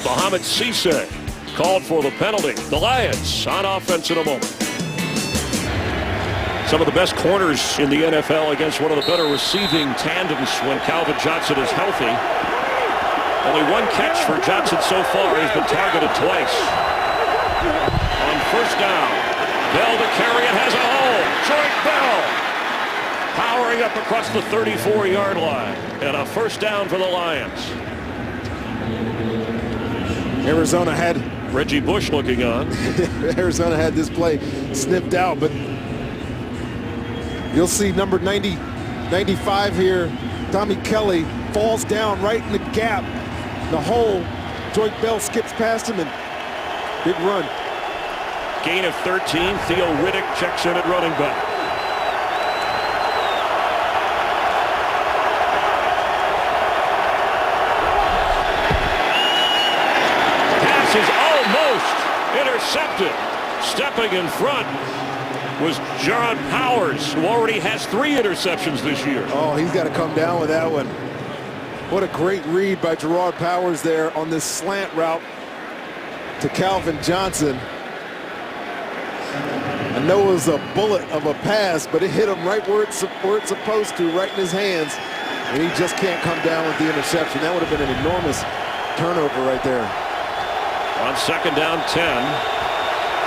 Mohamed Cisse called for the penalty. The Lions on offense in a moment. Some of the best corners in the NFL against one of the better receiving tandems when Calvin Johnson is healthy. Only 1 catch for Johnson so far. He's been targeted twice. On first down, Bell to carry it, has a hole. Joint Bell powering up across the 34-yard line. And a first down for the Lions. Arizona had Reggie Bush looking on. Arizona had this play snipped out, but you'll see number 95 here, Tommy Kelly, falls down right in the gap, the hole. Joint Bell skips past him, and big run. Gain of 13. Theo Riddick checks in at running back. Pass is almost intercepted. Stepping in front was Jarrod Powers, who already has 3 interceptions this year. Oh, he's got to come down with that one. What a great read by Jarrod Powers there on this slant route to Calvin Johnson. I know it was a bullet of a pass, but it hit him right where it's supposed to, right in his hands. And he just can't come down with the interception. That would have been an enormous turnover right there. On second down 10.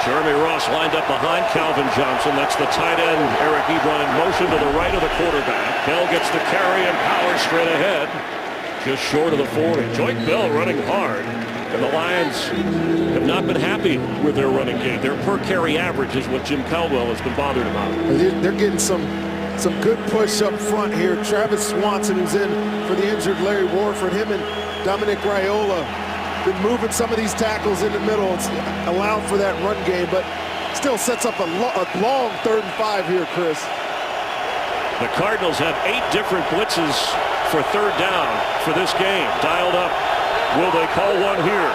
Jeremy Ross lined up behind Calvin Johnson. That's the tight end, Eric Ebron, in motion to the right of the quarterback. Bell gets the carry and Powers straight ahead. just short of the 40. Joyke Bell running hard. And the Lions have not been happy with their running game. Their per carry average is what Jim Caldwell has been bothered about. They're getting some good push up front here. Travis Swanson, who's in for the injured Larry Warford, him and Dominic Raiola been moving some of these tackles in the middle. It's allowed for that run game, but still sets up a long 3rd and 5 here, Chris. The Cardinals have 8 different blitzes for 3rd down for this game. Dialed up. Will they call one here?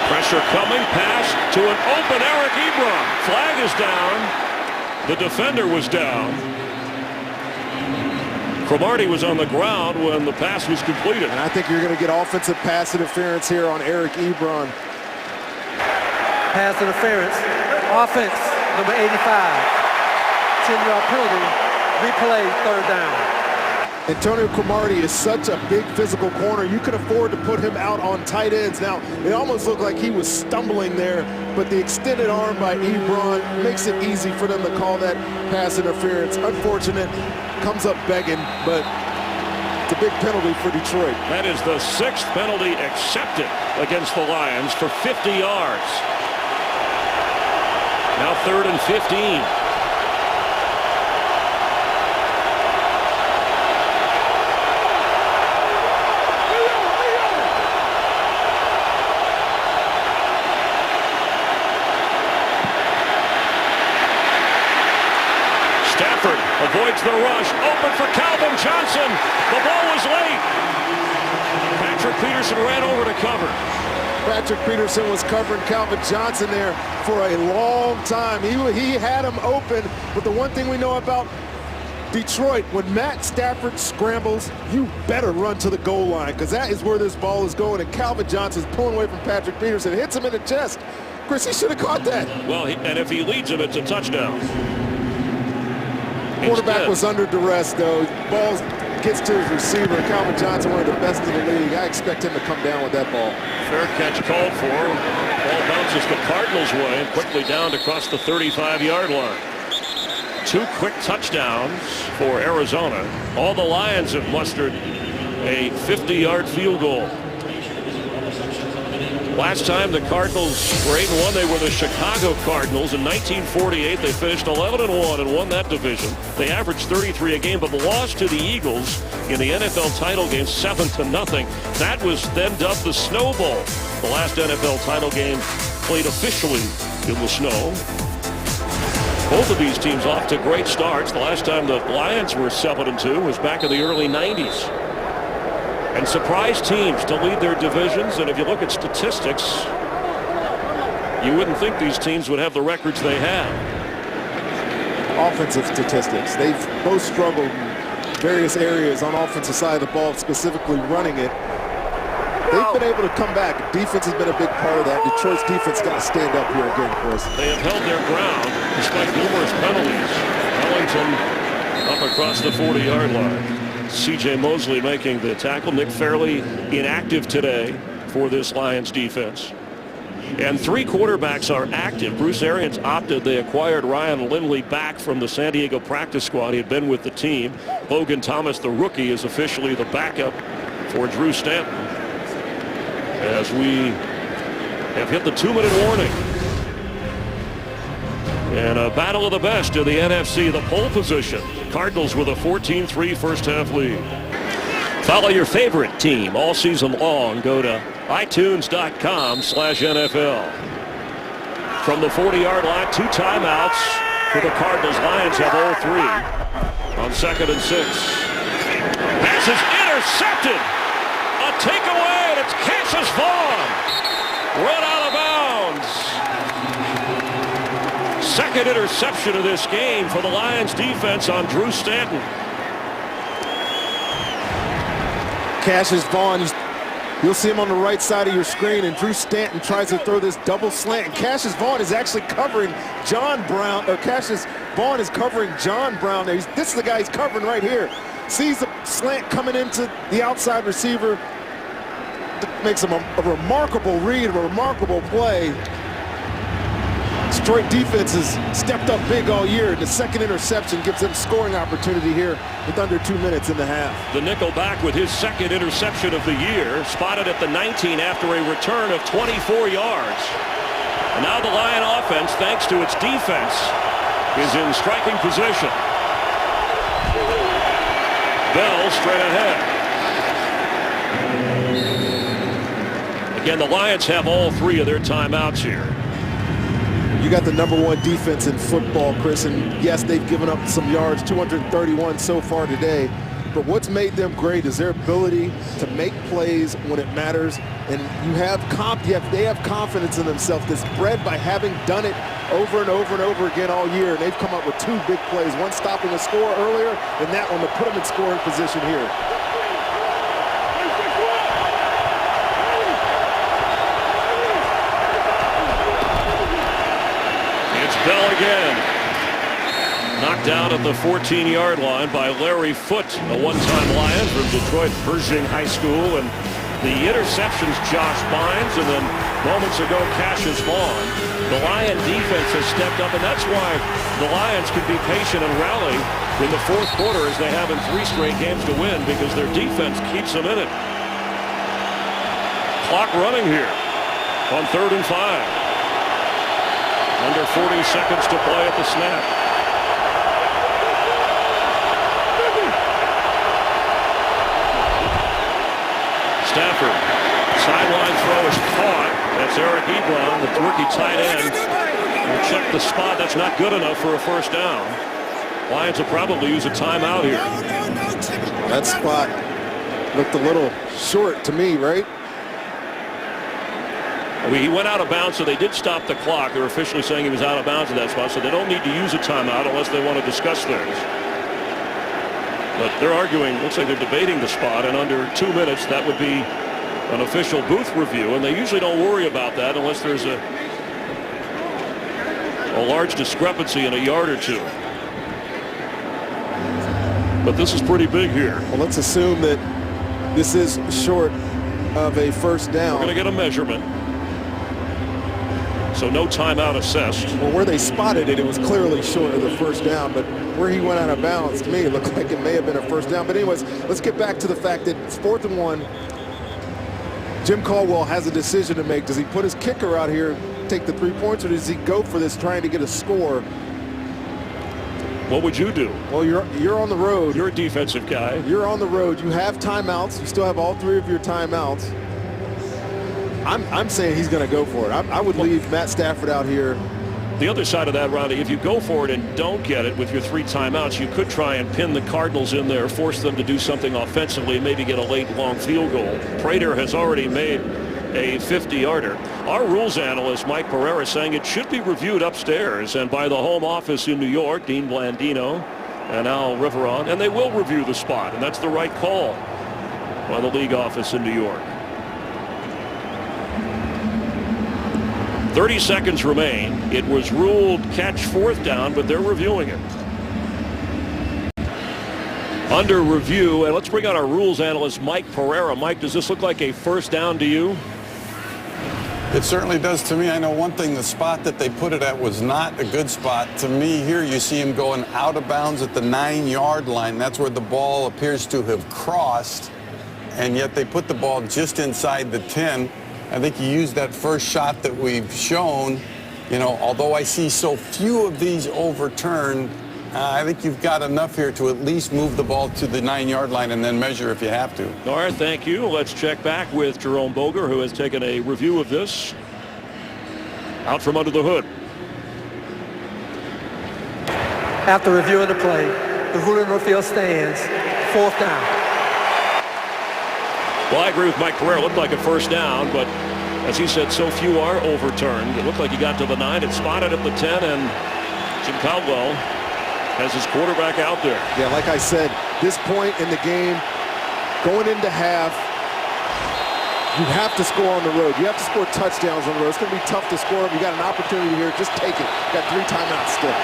Pressure coming. Pass to an open Eric Ebron. Flag is down. The defender was down. Cromartie was on the ground when the pass was completed. And I think you're going to get offensive pass interference here on Eric Ebron. Pass interference. Offense, number 85. 10-yard penalty. Replay, 3rd down. Antonio Cromartie is such a big physical corner. You can afford to put him out on tight ends. Now, it almost looked like he was stumbling there, but the extended arm by Ebron makes it easy for them to call that pass interference. Unfortunate, comes up begging, but it's a big penalty for Detroit. That is the 6th penalty accepted against the Lions for 50 yards. Now 3rd and 15. Avoids the rush. Open for Calvin Johnson. The ball was late. Patrick Peterson ran over to cover. Patrick Peterson was covering Calvin Johnson there for a long time. He had him open, but the one thing we know about Detroit, when Matt Stafford scrambles, you better run to the goal line, because that is where this ball is going, and Calvin Johnson's pulling away from Patrick Peterson. Hits him in the chest. Chris, he should have caught that. Well, and if he leads him, it's a touchdown. Quarterback was under duress, though. Ball gets to his receiver. Calvin Johnson, one of the best in the league. I expect him to come down with that ball. Fair catch called for. Ball bounces the Cardinals' way and quickly down to cross the 35-yard line. 2 quick touchdowns for Arizona. All the Lions have mustered a 50-yard field goal. Last time the Cardinals were 8-1, they were the Chicago Cardinals. In 1948, they finished 11-1 and won that division. They averaged 33 a game, but lost to the Eagles in the NFL title game 7-0. That was then dubbed the Snowball. The last NFL title game played officially in the snow. Both of these teams off to great starts. The last time the Lions were 7-2 was back in the early 90s. And surprise teams to lead their divisions. And if you look at statistics, you wouldn't think these teams would have the records they have. Offensive statistics. They've both struggled in various areas on offensive side of the ball, specifically running it. They've been able to come back. Defense has been a big part of that. Detroit's defense got to stand up here again, Chris. They have held their ground despite numerous penalties. Ellington up across the 40-yard line. C.J. Mosley making the tackle. Nick Fairley inactive today for this Lions defense. And 3 quarterbacks are active. Bruce Arians opted. They acquired Ryan Lindley back from the San Diego practice squad. He had been with the team. Logan Thomas, the rookie, is officially the backup for Drew Stanton. As we have hit the 2-minute warning. And a battle of the best in the NFC, the pole position. Cardinals with a 14-3 first-half lead. Follow your favorite team all season long. Go to itunes.com/NFL. From the 40-yard line, 2 timeouts for the Cardinals. Lions have all 3 on 2nd and 6. Pass is intercepted. A takeaway, and it's Cassius Vaughn. Run out of bounds. Second interception of this game for the Lions defense on Drew Stanton. Cassius Vaughn, you'll see him on the right side of your screen, and Drew Stanton tries to throw this double slant. And Cassius Vaughn is actually covering John Brown, or Cassius Vaughn is covering John Brown. This is the guy he's covering right here. Sees the slant coming into the outside receiver. Makes him a remarkable read, a remarkable play. Detroit defense has stepped up big all year. The second interception gives them scoring opportunity here with under 2 minutes in the half. The nickel back with his second interception of the year, spotted at the 19 after a return of 24 yards. And now the Lion offense, thanks to its defense, is in striking position. Bell straight ahead. Again, the Lions have all 3 of their timeouts here. You got the #1 defense in football, Chris, and yes, they've given up some yards, 231 so far today. But what's made them great is their ability to make plays when it matters, and they have confidence in themselves that's bred by having done it over and over and over again all year. And they've come up with 2 big plays, one stopping a score earlier, and that one to put them in scoring position here. Bell again. Knocked down at the 14-yard line by Larry Foote, a one-time Lion from Detroit Pershing High School. And the interceptions, Josh Bynes, and then moments ago, Cassius Vaughn. The Lion defense has stepped up, and that's why the Lions can be patient and rally in the fourth quarter as they have in 3 straight games to win, because their defense keeps them in it. Clock running here on 3rd and 5. Under 40 seconds to play at the snap. Stafford. Sideline throw is caught. That's Eric Ebron, the rookie tight end. Will check the spot. That's not good enough for a first down. Lions will probably use a timeout here. That spot looked a little short to me, right? He went out of bounds, so they did stop the clock. They're officially saying he was out of bounds in that spot, so they don't need to use a timeout unless they want to discuss things. But they're arguing, looks like they're debating the spot, and under 2 minutes, that would be an official booth review, and they usually don't worry about that unless there's a large discrepancy in a yard or 2. But this is pretty big here. Well, let's assume that this is short of a first down. We're going to get a measurement. So no timeout assessed. Well, where they spotted it, it was clearly short of the first down, but where he went out of bounds, to me, it looked like it may have been a first down. But anyways, let's get back to the fact that it's 4th and 1. Jim Caldwell has a decision to make. Does he put his kicker out here, take the 3 points, or does he go for this trying to get a score? What would you do? Well, you're on the road. You're a defensive guy. You're on the road. You have timeouts. You still have all 3 of your timeouts. I'm saying he's going to go for it. I would leave Matt Stafford out here. The other side of that, Ronnie, if you go for it and don't get it with your 3 timeouts, you could try and pin the Cardinals in there, force them to do something offensively, and maybe get a late long field goal. Prater has already made a 50-yarder. Our rules analyst, Mike Pereira, saying it should be reviewed upstairs and by the home office in New York, Dean Blandino and Al Riveron, and they will review the spot, and that's the right call by the league office in New York. 30 seconds remain. It was ruled catch 4th down, but they're reviewing it. Under review, and let's bring out our rules analyst, Mike Pereira. Mike, does this look like a first down to you? It certainly does to me. I know one thing, the spot that they put it at was not a good spot. To me, here you see him going out of bounds at the 9-yard line. That's where the ball appears to have crossed, and yet they put the ball just inside the 10. I think you used that first shot that we've shown. You know, although I see so few of these overturned, I think you've got enough here to at least move the ball to the 9-yard line and then measure if you have to. All right, thank you. Let's check back with Jerome Boger, who has taken a review of this. Out from under the hood. After reviewing the play, the ruling on the field stands 4th down. Well, I agree with Mike Pereira. It looked like a first down, but as he said, so few are overturned. It looked like he got to the 9. It's spotted at the 10, and Jim Caldwell has his quarterback out there. Yeah, like I said, this point in the game, going into half, you have to score on the road. You have to score touchdowns on the road. It's going to be tough to score. You got an opportunity here. Just take it. You got 3 timeouts still.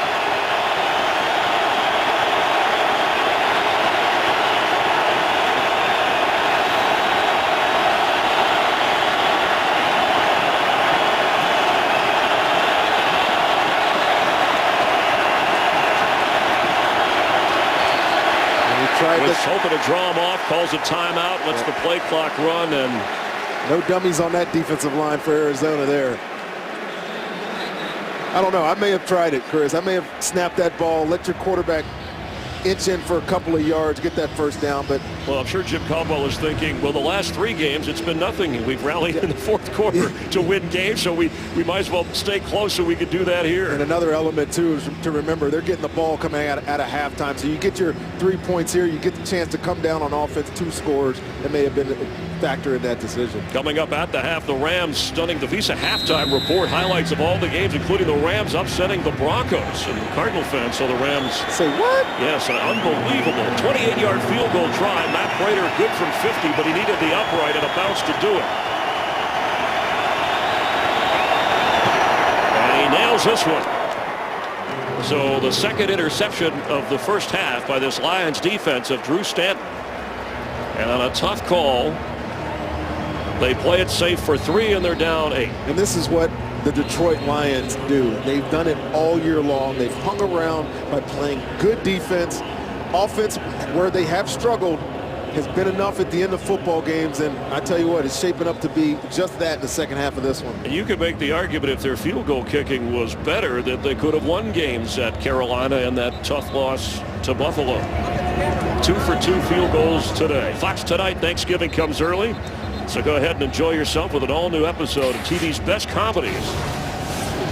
right. Was hoping to draw him off, calls a timeout, lets the play clock run, and no dummies on that defensive line for Arizona there. I don't know. I may have tried it, Chris. I may have snapped that ball, let your quarterback inch in for a couple of yards, get that first down. But well, I'm sure Jim Caldwell is thinking, well, the last 3 games, it's been nothing. We've rallied in the fourth quarter to win games, so we might as well stay close so we could do that here. And another element, too, is to remember they're getting the ball coming out of halftime. So you get your 3 points here, you get the chance to come down on offense, 2 scores. That may have been a factor in that decision. Coming up at the half, the Rams stunning. The Visa halftime report, highlights of all the games, including the Rams upsetting the Broncos. And Cardinal fans saw the Rams. Say what? Yes, an unbelievable 28-yard field goal try. Matt Prater good from 50, but he needed the upright and a bounce to do it. And he nails this one. So the second interception of the first half by this Lions defense of Drew Stanton. And on a tough call, they play it safe for 3, and they're down 8. And this is what the Detroit Lions do. They've done it all year long. They've hung around by playing good defense. Offense, where they have struggled, has been enough at the end of football games, and I tell you what, it's shaping up to be just that in the second half of this one. And you could make the argument if their field goal kicking was better that they could have won games at Carolina and that tough loss to Buffalo. 2 for 2 field goals today. Fox Tonight Thanksgiving comes early, so go ahead and enjoy yourself with an all-new episode of TV's best comedies.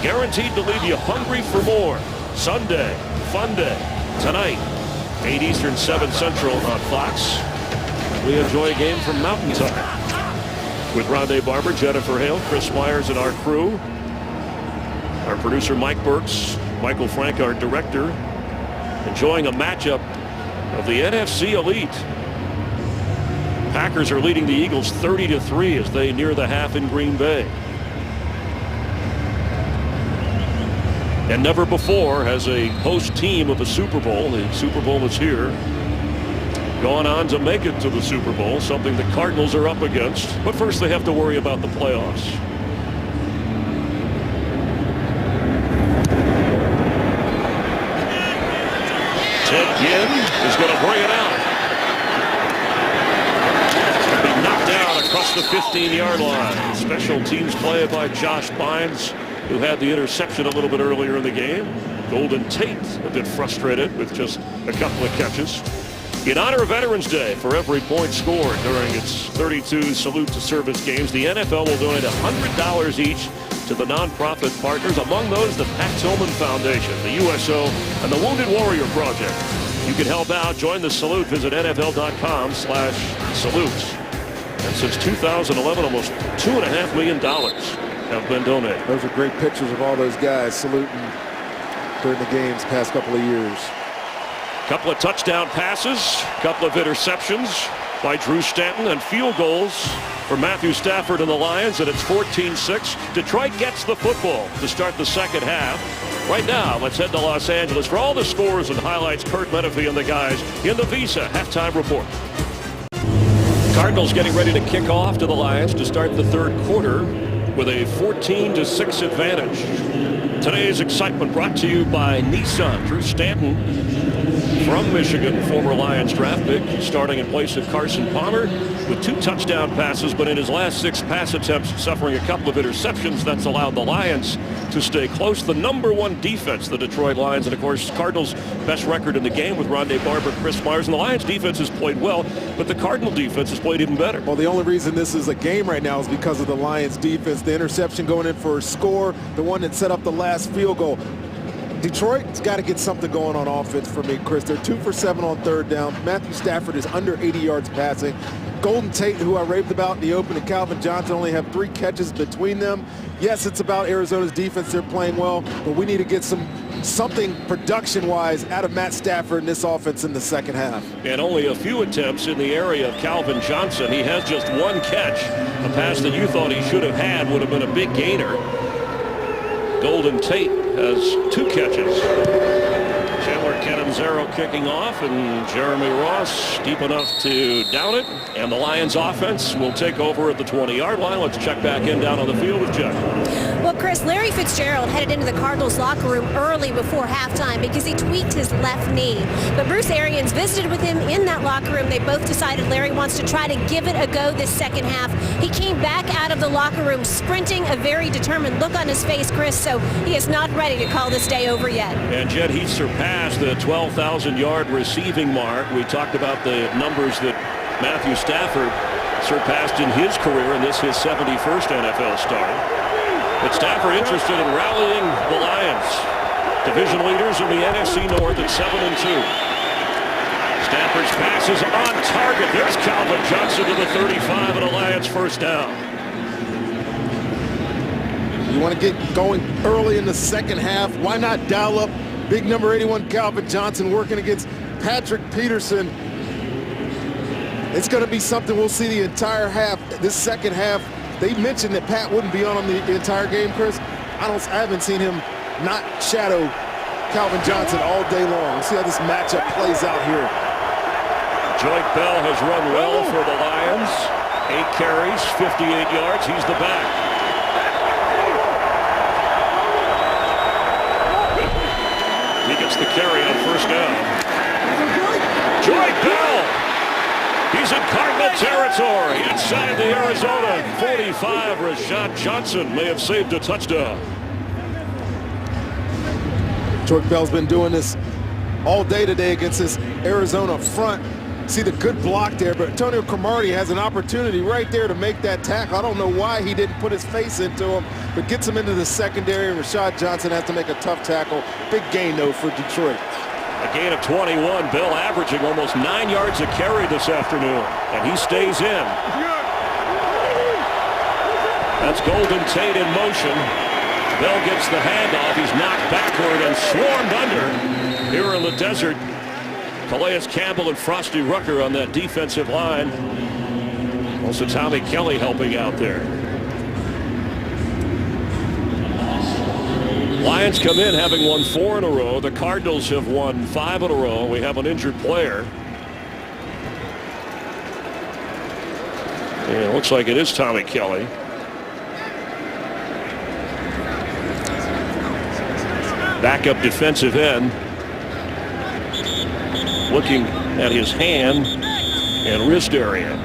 Guaranteed to leave you hungry for more. Sunday, Fun Day, tonight, 8 Eastern, 7 Central on Fox. We enjoy a game from Mountain Time with Rondé Barber, Jennifer Hale, Chris Myers, and our crew. Our producer Mike Burks, Michael Frank, our director, enjoying a matchup of the NFC elite. Packers are leading the Eagles 30-3 as they near the half in Green Bay. And never before has a host team of a Super Bowl, the Super Bowl is here, gone on to make it to the Super Bowl, something the Cardinals are up against. But first they have to worry about the playoffs. Ted Ginn is going to bring it out. It's going to be knocked down across the 15-yard line. Special teams play by Josh Bynes, who had the interception a little bit earlier in the game. Golden Tate a bit frustrated with just a couple of catches. In honor of Veterans Day, for every point scored during its 32 Salute to Service games, the NFL will donate $100 each to the nonprofit partners, among those the Pat Tillman Foundation, the USO, and the Wounded Warrior Project. You can help out. Join the Salute. Visit NFL.com/salute. And since 2011, almost $2.5 million have been donated. Those are great pictures of all those guys saluting during the games past couple of years. Couple of touchdown passes, couple of interceptions by Drew Stanton, and field goals for Matthew Stafford and the Lions, and it's 14-6. Detroit gets the football to start the second half. Right now, let's head to Los Angeles for all the scores and highlights. Kurt Menefee and the guys in the Visa halftime report. Cardinals getting ready to kick off to the Lions to start the third quarter with a 14-6 advantage. Today's excitement brought to you by Nissan. Drew Stanton from Michigan, former Lions draft pick, starting in place of Carson Palmer with 2 touchdown passes, but in his last 6 pass attempts, suffering a couple of interceptions. That's allowed the Lions to stay close. The #1 defense, the Detroit Lions, and of course Cardinals' best record in the game with Rondé Barber, Chris Myers, and the Lions defense has played well, but the Cardinal defense has played even better. Well, the only reason this is a game right now is because of the Lions defense. The interception going in for a score, the one that set up the last field goal. Detroit's got to get something going on offense for me, Chris. They're 2 for 7 on third down. Matthew Stafford is under 80 yards passing. Golden Tate, who I raved about in the open, and Calvin Johnson only have 3 catches between them. Yes, it's about Arizona's defense. They're playing well, but we need to get something production-wise out of Matt Stafford in this offense in the second half. And only a few attempts in the area of Calvin Johnson. He has just 1 catch. A pass that you thought he should have had would have been a big gainer. Golden Tate has 2 catches. Chandler Canonzaro kicking off, and Jeremy Ross deep enough to down it. And the Lions offense will take over at the 20-yard line. Let's check back in down on the field with Jeff. Well, Chris, Larry Fitzgerald headed into the Cardinals locker room early before halftime because he tweaked his left knee. But Bruce Arians visited with him in that locker room. They both decided Larry wants to try to give it a go this second half. He came back out of the locker room sprinting, a very determined look on his face, Chris, so he is not ready to call this day over yet. And Jed, he surpassed the 12,000-yard receiving mark. We talked about the numbers that Matthew Stafford surpassed in his career, and this his 71st NFL start. But Stafford interested in rallying the Lions, division leaders in the NFC North at 7-2. Stafford's pass is on target. There's Calvin Johnson to the 35 and a Lions first down. You want to get going early in the second half. Why not dial up big number 81 Calvin Johnson working against Patrick Peterson? It's going to be something we'll see the entire half. This second half, they mentioned that Pat wouldn't be on the entire game, Chris. I haven't seen him not shadow Calvin Johnson all day long. We'll see how this matchup plays out here. Joyce Bell has run well for the Lions. 8 carries, 58 yards. He's the back. He gets the carry on first down. Joyce Bell. He's in Cardinal territory inside the Arizona 45. Rashad Johnson may have saved a touchdown. Joyce Bell's been doing this all day today against this Arizona front. See the good block there, but Antonio Cromartie has an opportunity right there to make that tackle. I don't know why he didn't put his face into him, but gets him into the secondary. Rashad Johnson has to make a tough tackle. Big gain, though, for Detroit. A gain of 21. Bell averaging almost 9 yards a carry this afternoon, and he stays in. That's Golden Tate in motion. Bell gets the handoff. He's knocked backward and swarmed under here in the desert. Calais Campbell and Frosty Rucker on that defensive line. Also Tommy Kelly helping out there. Lions come in having won 4 in a row. The Cardinals have won 5 in a row. We have an injured player. And it looks like it is Tommy Kelly. Backup defensive end. Looking at his hand and wrist area.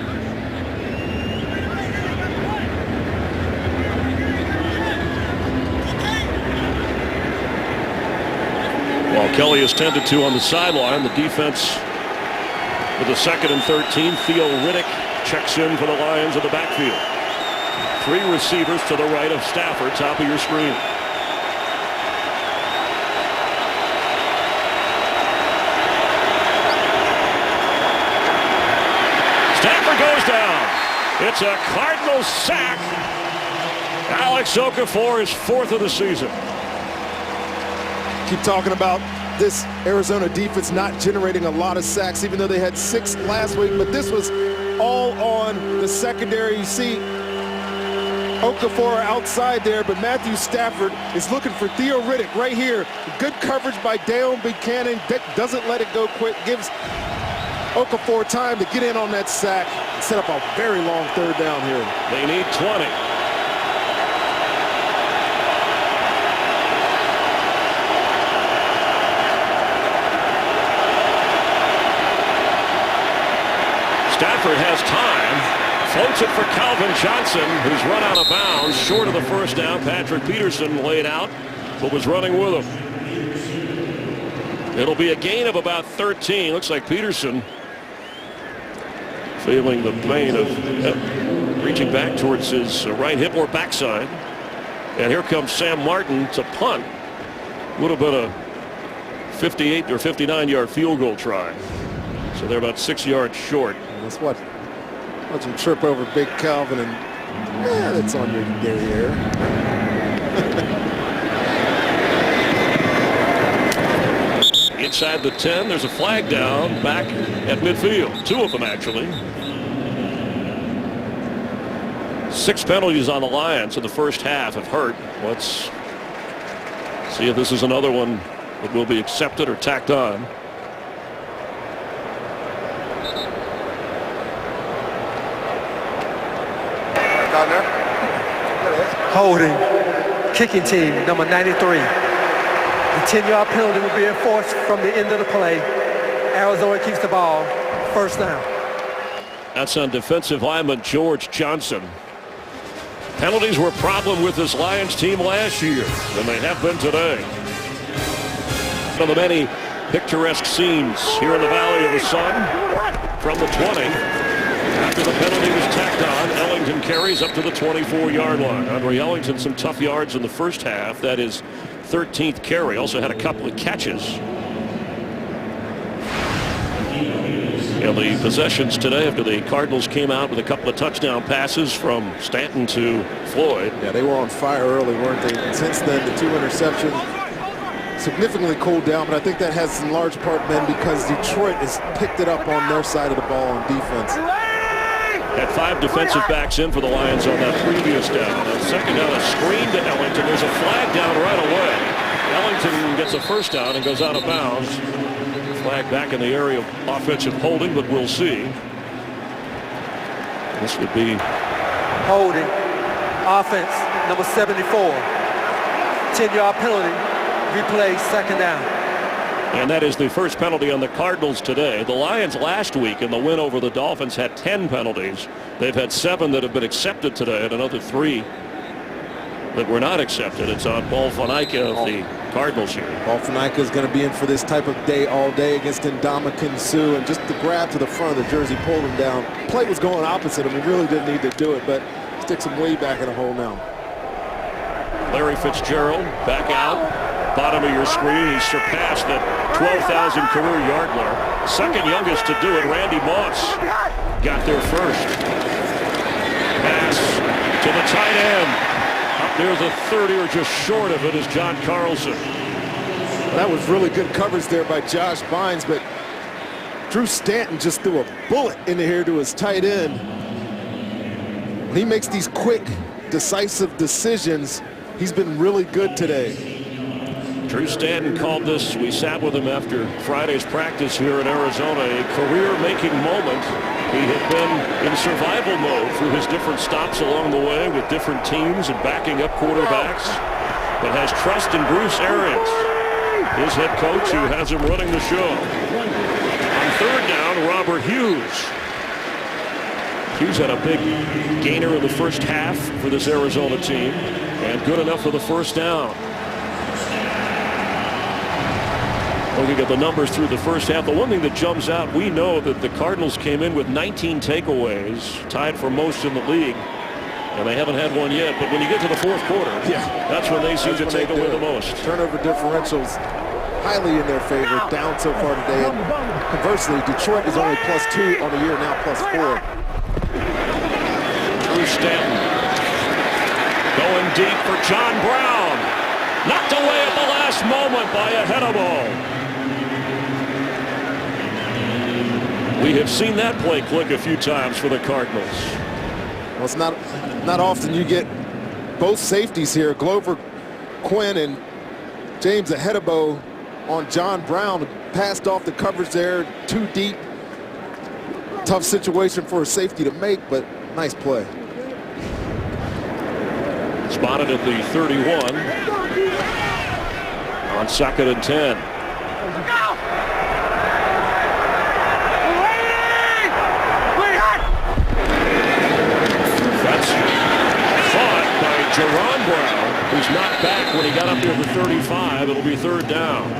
While Kelly is tended to on the sideline, the defense with a 2nd and 13. Theo Riddick checks in for the Lions in the backfield. 3 receivers to the right of Stafford, top of your screen. Stafford goes down. It's a Cardinals sack. Alex Okafor is 4th of the season. Keep talking about this Arizona defense not generating a lot of sacks, even though they had 6 last week. But this was all on the secondary. You see Okafor outside there, but Matthew Stafford is looking for Theo Riddick right here. Good coverage by Dale Buchanan. Doesn't let it go quick. Gives Okafor time to get in on that sack. Set up a very long 3rd down here. They need 20. Stafford has time, floats it for Calvin Johnson, who's run out of bounds, short of the first down. Patrick Peterson laid out, but was running with him. It'll be a gain of about 13. Looks like Peterson feeling the pain of reaching back towards his right hip or backside. And here comes Sam Martin to punt. Would have been a 58 or 59-yard field goal try. So they're about 6 yards short. That's what. Watch him trip over Big Calvin, and that's on your derriere. Inside the 10, there's a flag down back at midfield. 2 of them, actually. 6 penalties on the Lions in the first half have hurt. Let's see if this is another one It will be accepted or tacked on. Holding, kicking team, number 93. The 10-yard penalty will be enforced from the end of the play. Arizona keeps the ball, first down. That's on defensive lineman George Johnson. Penalties were a problem with this Lions team last year, and they have been today. One of the many picturesque scenes here in the Valley of the Sun from the 20. After the penalty was tacked on, Ellington carries up to the 24-yard line. Andre Ellington, some tough yards in the first half. That is 13th carry. Also had a couple of catches. And the possessions today after the Cardinals came out with a couple of touchdown passes from Stanton to Floyd. Yeah, they were on fire early, weren't they? And since then, the 2 interceptions significantly cooled down, but I think that has in large part been because Detroit has picked it up on their side of the ball on defense. Had 5 defensive backs in for the Lions on that previous down. On second down, a screen to Ellington. There's a flag down right away. Ellington gets a first down and goes out of bounds. Flag back in the area of offensive holding, but we'll see. This would be Holding, offense, number 74. 10-yard penalty, replay, second down. And that is the first penalty on the Cardinals today. The Lions last week in the win over the Dolphins had 10 penalties. They've had 7 that have been accepted today and another 3 that were not accepted. It's on Paul Fonaica of the Cardinals here. Paul Fonaica is going to be in for this type of day all day against Ndamukong Suh, and just the grab to the front of the jersey pulled him down. Play was going opposite him. He really didn't need to do it, but sticks him way back in the hole now. Larry Fitzgerald back out. Bottom of your screen, he surpassed the 12,000 career yard mark. Second youngest to do it, Randy Moss got there first. Pass to the tight end. Up near the 30 or just short of it is John Carlson. That was really good coverage there by Josh Bynes, but Drew Stanton just threw a bullet into here to his tight end. When he makes these quick, decisive decisions, he's been really good today. Drew Stanton called this, we sat with him after Friday's practice here in Arizona, a career-making moment. He had been in survival mode through his different stops along the way with different teams and backing up quarterbacks, but has trust in Bruce Arians, his head coach, who has him running the show. On third down, Robert Hughes. Hughes had a big gainer in the first half for this Arizona team, and good enough for the first down. Looking at the numbers through the first half, the one thing that jumps out, we know that the Cardinals came in with 19 takeaways, tied for most in the league, and they haven't had one yet. But when you get to the fourth quarter, that's when they seem to take away the most. Turnover differentials highly in their favor, down so far today. And conversely, Detroit is only +2 on the year, now +4. Drew Stanton going deep for John Brown. Knocked away at the last moment by a head ball. We have seen that play click a few times for the Cardinals. Well, it's not often you get both safeties here, Glover Quinn and James Ahedebo on John Brown. Passed off the coverage there, too deep. Tough situation for a safety to make, but nice play. Spotted at the 31 on 2nd and 10. That's caught by Jerron Brown, who's not back when he got up to the 35. It'll be third down.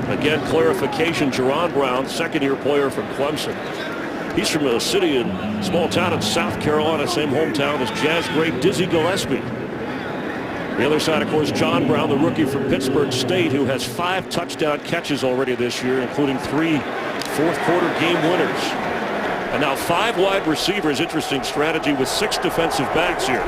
Again, clarification, Jerron Brown, second-year player from Clemson. He's from a city and small town in South Carolina, same hometown as jazz great Dizzy Gillespie. The other side, of course, John Brown, the rookie from Pittsburgh State, who has 5 touchdown catches already this year, including 3 fourth-quarter game winners. And now 5 wide receivers. Interesting strategy with 6 defensive backs here.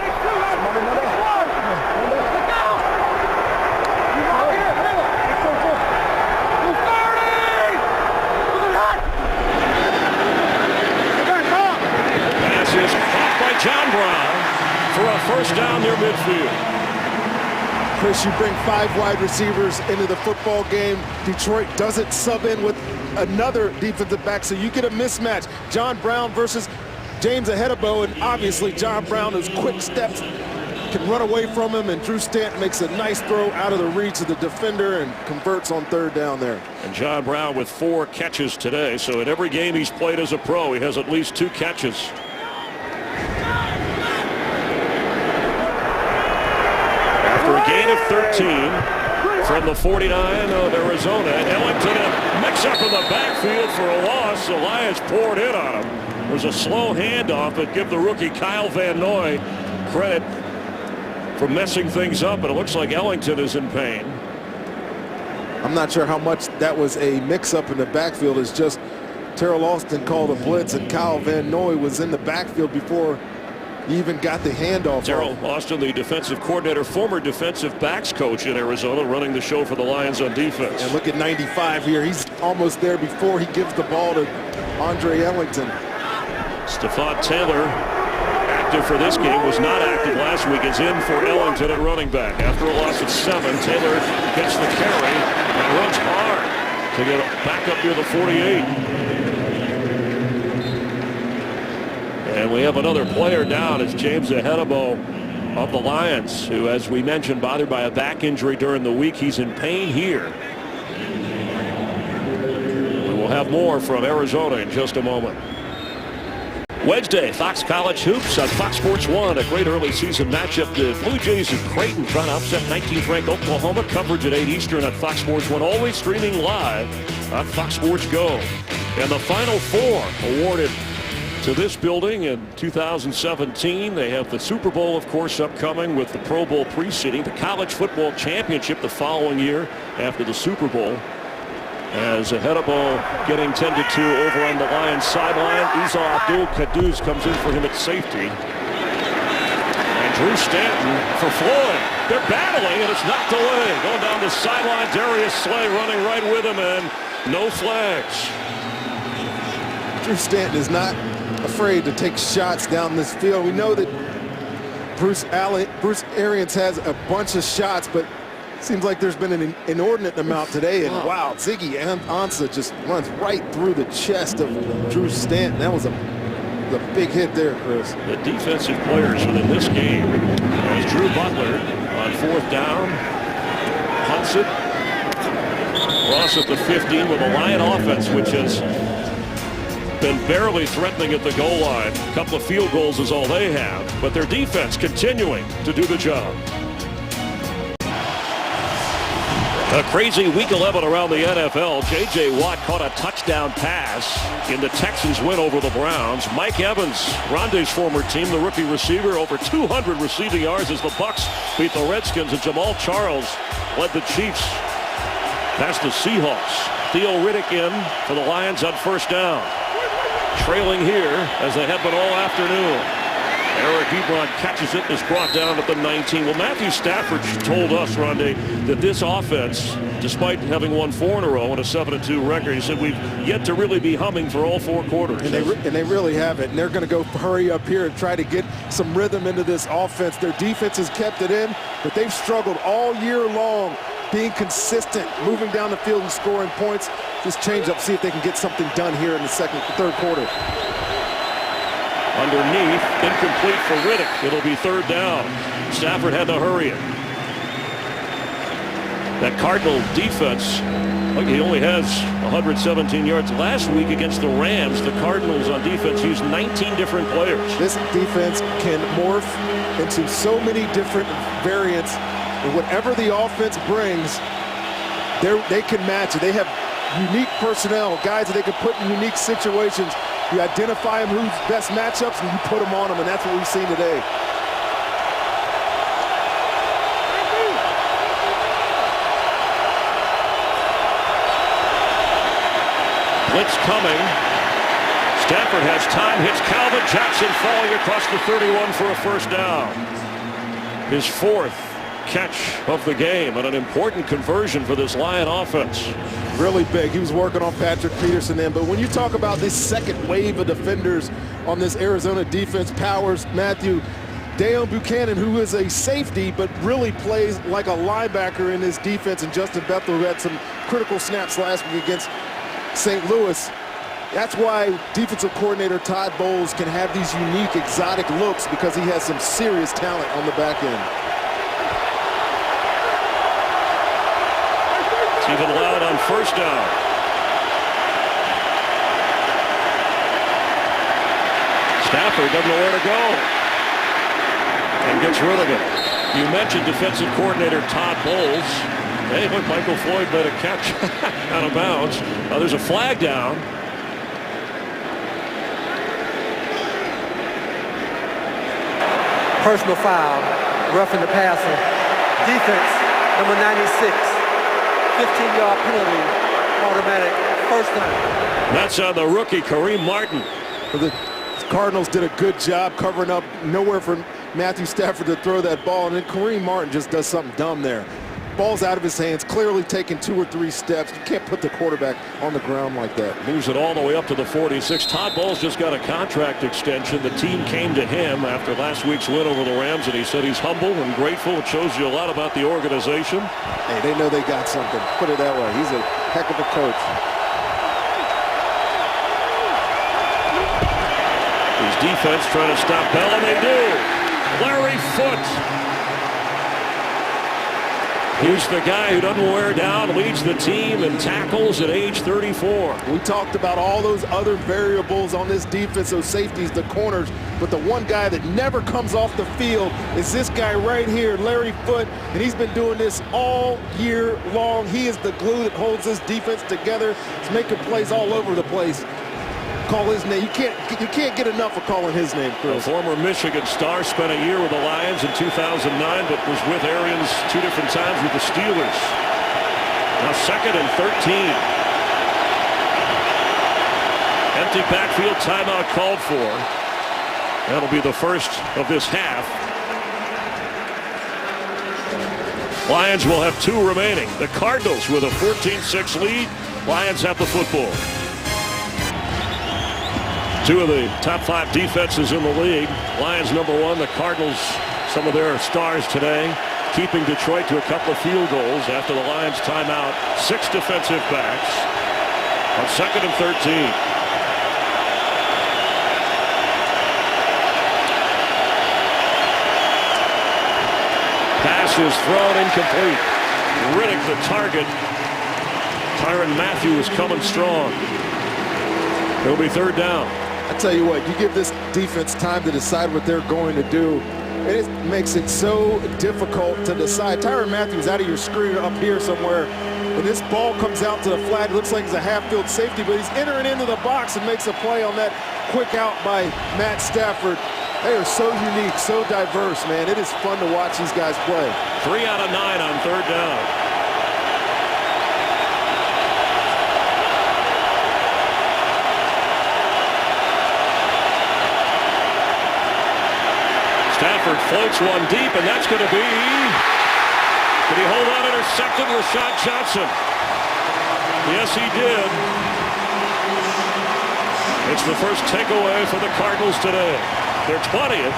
Pass is caught by John Brown for a first down near midfield. Chris, you bring 5 wide receivers into the football game. Detroit doesn't sub in with another defensive back, so you get a mismatch. John Brown versus James Ahedebo, and obviously John Brown, whose quick steps can run away from him, and Drew Stanton makes a nice throw out of the reach of the defender and converts on 3rd down there. And John Brown with 4 catches today, so in every game he's played as a pro, he has at least 2 catches. After a gain of 13 from the 49 of Arizona, Ellington a mix-up in the backfield for a loss. The Lions poured in on him. There's a slow handoff, but give the rookie Kyle Van Noy credit for messing things up, and it looks like Ellington is in pain. I'm not sure how much that was a mix-up in the backfield. It's just Terrell Austin called a blitz, and Kyle Van Noy was in the backfield before he even got the handoff. Terrell Austin, the defensive coordinator, former defensive backs coach in Arizona, running the show for the Lions on defense. And look at 95 here. He's almost there before he gives the ball to Andre Ellington. Stephon Taylor, active for this game, was not active last week, is in for Ellington at running back. After a loss of 7, Taylor gets the carry and runs hard to get back up near the 48. And we have another player down. It's James Ahedebo of the Lions, who, as we mentioned, bothered by a back injury during the week. He's in pain here. We will have more from Arizona in just a moment. Wednesday, Fox College Hoops on Fox Sports 1. A great early season matchup. The Blue Jays of Creighton trying to upset 19th ranked Oklahoma. Coverage at 8 Eastern on Fox Sports 1. Always streaming live on Fox Sports Go. And the Final Four awarded to this building in 2017. They have the Super Bowl, of course, upcoming with the Pro Bowl preceding. The College Football Championship the following year after the Super Bowl. As Ahedebo getting tended to over on the Lions sideline. Isa Abdul-Qaddus comes in for him at safety. And Drew Stanton for Floyd. They're battling, and it's knocked away. Going down the sideline, Darius Slay running right with him, and no flags. Drew Stanton is not afraid to take shots down this field. We know that Bruce Arians has a bunch of shots, but seems like there's been an inordinate amount today. And wow, Ziggy Ansah just runs right through the chest of Drew Stanton. That was a big hit there, Chris. The defensive players within this game, as Drew Butler on 4th down, hunts it. Ross at the 15 with a Lion offense, which has been barely threatening at the goal line. A couple of field goals is all they have, but their defense continuing to do the job. A crazy week 11 around the NFL. J.J. Watt caught a touchdown pass in the Texans' win over the Browns. Mike Evans, Rondé's former team, the rookie receiver, over 200 receiving yards as the Bucs beat the Redskins, and Jamal Charles led the Chiefs past the Seahawks. Theo Riddick in for the Lions on 1st down. Trailing here as they have been all afternoon. Eric Ebron catches it and is brought down at the 19. Well, Matthew Stafford told us, Rondé, that this offense, despite having won 4 in a row and a 7-2 record, he said we've yet to really be humming for all 4 quarters. And they really have it. And they're going to go hurry up here and try to get some rhythm into this offense. Their defense has kept it in, but they've struggled all year long being consistent, moving down the field and scoring points. Just change up, see if they can get something done here in the 3rd quarter. Underneath, incomplete for Riddick. It'll be 3rd down. Stafford had to hurry it. That Cardinal defense, look, he only has 117 yards. Last week against the Rams, the Cardinals on defense used 19 different players. This defense can morph into so many different variants, and whatever the offense brings, they can match it. They have unique personnel, guys that they can put in unique situations. You identify them who's best matchups, and you put them on them, and that's what we've seen today. Blitz coming. Stafford has time, hits Calvin Jackson, falling across the 31 for a 1st down. His 4th catch of the game, and an important conversion for this Lion offense. Really big. He was working on Patrick Peterson then, but when you talk about this second wave of defenders on this Arizona defense, Powers, Matthew, Dejon Buchanan, who is a safety but really plays like a linebacker in this defense, and Justin Bethel, who had some critical snaps last week against St. Louis. That's why defensive coordinator Todd Bowles can have these unique, exotic looks, because he has some serious talent on the back end. It's even loud on first down. Stafford doesn't know where to go and gets rid of it. You mentioned defensive coordinator Todd Bowles. Hey, look, Michael Floyd made a catch out of bounds. There's a flag down. Personal foul, roughing the passer. Defense, number 96. 15-yard penalty, automatic, first down. That's on the rookie, Kareem Martin. The Cardinals did a good job covering up, nowhere for Matthew Stafford to throw that ball, and then Kareem Martin just does something dumb there. Ball's out of his hands, clearly taking 2 or 3 steps. You can't put the quarterback on the ground like that. Moves it all the way up to the 46. Todd Bowles just got a contract extension. The team came to him after last week's win over the Rams, and he said he's humble and grateful. It shows you a lot about the organization. Hey, they know they got something. Put it that way. He's a heck of a coach. His defense trying to stop Bell, and they do. Larry Foote. He's the guy who doesn't wear down, leads the team in tackles at age 34. We talked about all those other variables on this defense, those safeties, the corners, but the one guy that never comes off the field is this guy right here, Larry Foote, and he's been doing this all year long. He is the glue that holds this defense together. He's making plays all over the place. Call his name. You can't get enough of calling his name, Chris. A former Michigan star, spent a year with the Lions in 2009, but was with Arians 2 different times with the Steelers. Now 2nd and 13. Empty backfield, timeout called for. That'll be the first of this half. Lions will have 2 remaining. The Cardinals with a 14-6 lead. Lions have the football. 2 of the top 5 defenses in the league. Lions #1, the Cardinals, some of their stars today, keeping Detroit to a couple of field goals after the Lions timeout. 6 defensive backs on 2nd and 13. Pass is thrown incomplete. Riddick the target. Tyrann Mathieu is coming strong. It'll be 3rd down. I tell you what, you give this defense time to decide what they're going to do, and it makes it so difficult to decide. Tyrann Mathieu is out of your screen up here somewhere. When this ball comes out to the flat, it looks like it's a half-field safety, but he's entering into the box and makes a play on that quick out by Matt Stafford. They are so unique, so diverse, man. It is fun to watch these guys play. 3 out of 9 on 3rd down. Stafford floats one deep, and that's going to be... Did he hold on intercepted? Rashad Johnson. Yes, he did. It's the first takeaway for the Cardinals today. Their 20th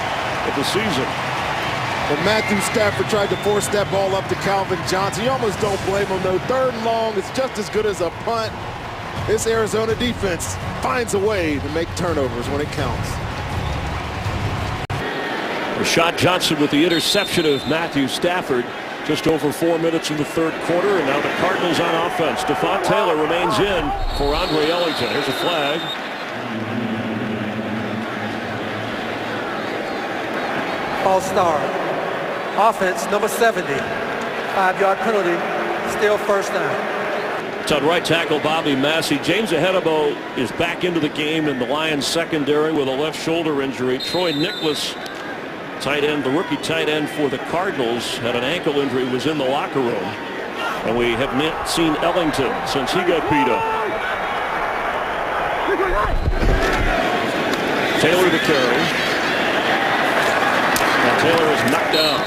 of the season. But Matthew Stafford tried to force that ball up to Calvin Johnson. You almost don't blame him, though. 3rd and long, it's just as good as a punt. This Arizona defense finds a way to make turnovers when it counts. Rashad Johnson with the interception of Matthew Stafford. Just over 4 minutes in the 3rd quarter, and now the Cardinals on offense. Stephon Taylor remains in for Andre Ellington. Here's a flag. False start. Offense, number 70. 5-yard penalty, still first down. It's on right tackle Bobby Massey. James Ahedebo is back into the game in the Lions secondary with a left shoulder injury. Troy Nicholas, tight end, the rookie tight end for the Cardinals, had an ankle injury, was in the locker room. And we have not seen Ellington since he got beat up. Taylor to carry. And Taylor is knocked down.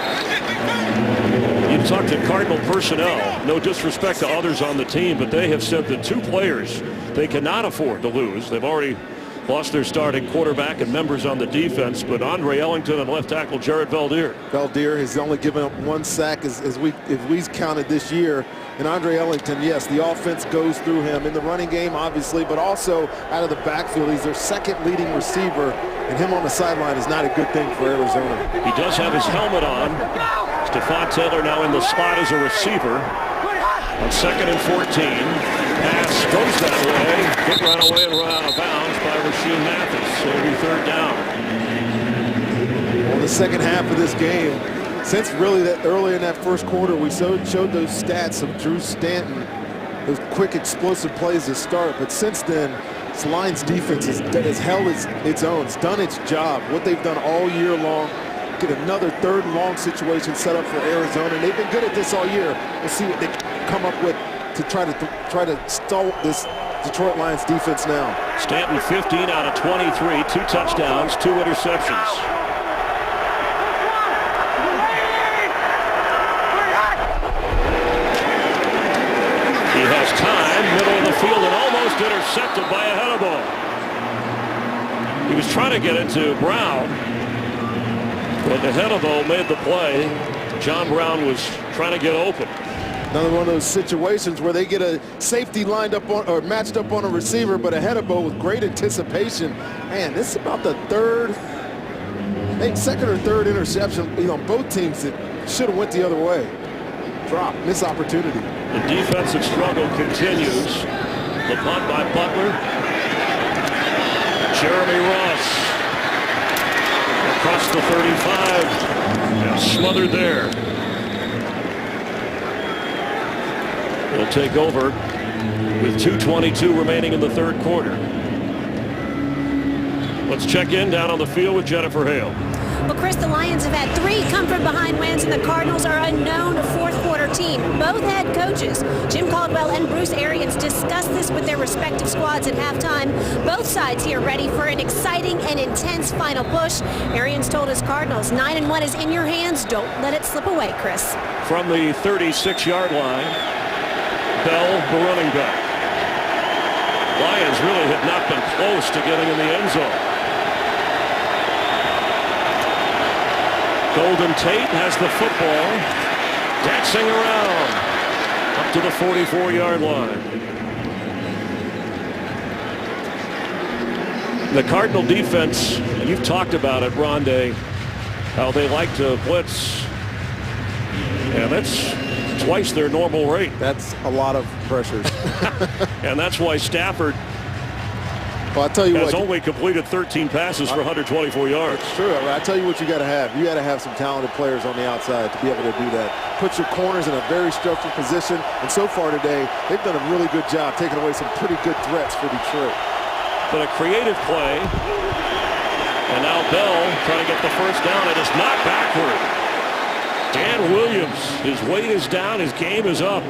You talk to Cardinal personnel, no disrespect to others on the team, but they have said that 2 players they cannot afford to lose. They've already plus their starting quarterback and members on the defense. But Andre Ellington and left tackle Jared Valdir. Valdir has only given up 1 sack as we've counted this year. And Andre Ellington, yes, the offense goes through him in the running game, obviously, but also out of the backfield. He's their second leading receiver, and him on the sideline is not a good thing for Arizona. He does have his helmet on. Stephon Taylor now in the slot as a receiver. On 2nd and 14. Pass goes that way. Good run away and run out of bounds by Rasheem Mathis. So it'll be 3rd down. On the second half of this game, since really that early in that first quarter, we showed those stats of Drew Stanton, those quick explosive plays to start. But since then, this Lions defense has held its own. It's done its job. What they've done all year long. Get another 3rd and long situation set up for Arizona, and they've been good at this all year. We'll see what they come up with to try to stall this Detroit Lions defense now. Stanton 15 out of 23, 2 touchdowns, 2 interceptions. He has time, middle of the field, and almost intercepted by a head ball. He was trying to get it to Brown, but the head ball made the play. John Brown was trying to get open. Another one of those situations where they get a safety lined up on or matched up on a receiver, but a header ball with great anticipation. Man, this is about the 2nd or 3rd interception on both teams that should have went the other way. Drop, missed opportunity. The defensive struggle continues. The punt by Butler. Jeremy Ross across the 35. Yeah, smothered there. He'll take over with 2:22 remaining in the 3rd quarter. Let's check in down on the field with Jennifer Hale. Well, Chris, the Lions have had 3 come-from-behind wins, and the Cardinals are a known 4th-quarter team. Both head coaches, Jim Caldwell and Bruce Arians, discussed this with their respective squads at halftime. Both sides here ready for an exciting and intense final push. Arians told his Cardinals, 9-1 is in your hands. Don't let it slip away, Chris. From the 36-yard line, Bell, the running back. Lions really have not been close to getting in the end zone. Golden Tate has the football, dancing around up to the 44-yard line. The Cardinal defense, you've talked about it, Rondé, how they like to blitz, and that's twice their normal rate. That's a lot of pressures. And that's why Stafford Well, I tell you has what, only completed 13 passes for 124 yards. It's true. I tell you what you got to have. You got to have some talented players on the outside to be able to do that. Put your corners in a very structured position. And so far today, they've done a really good job taking away some pretty good threats for Detroit. But a creative play. And now Bell trying to get the first down. It is not backward. Dan Williams, his weight is down. His game is up.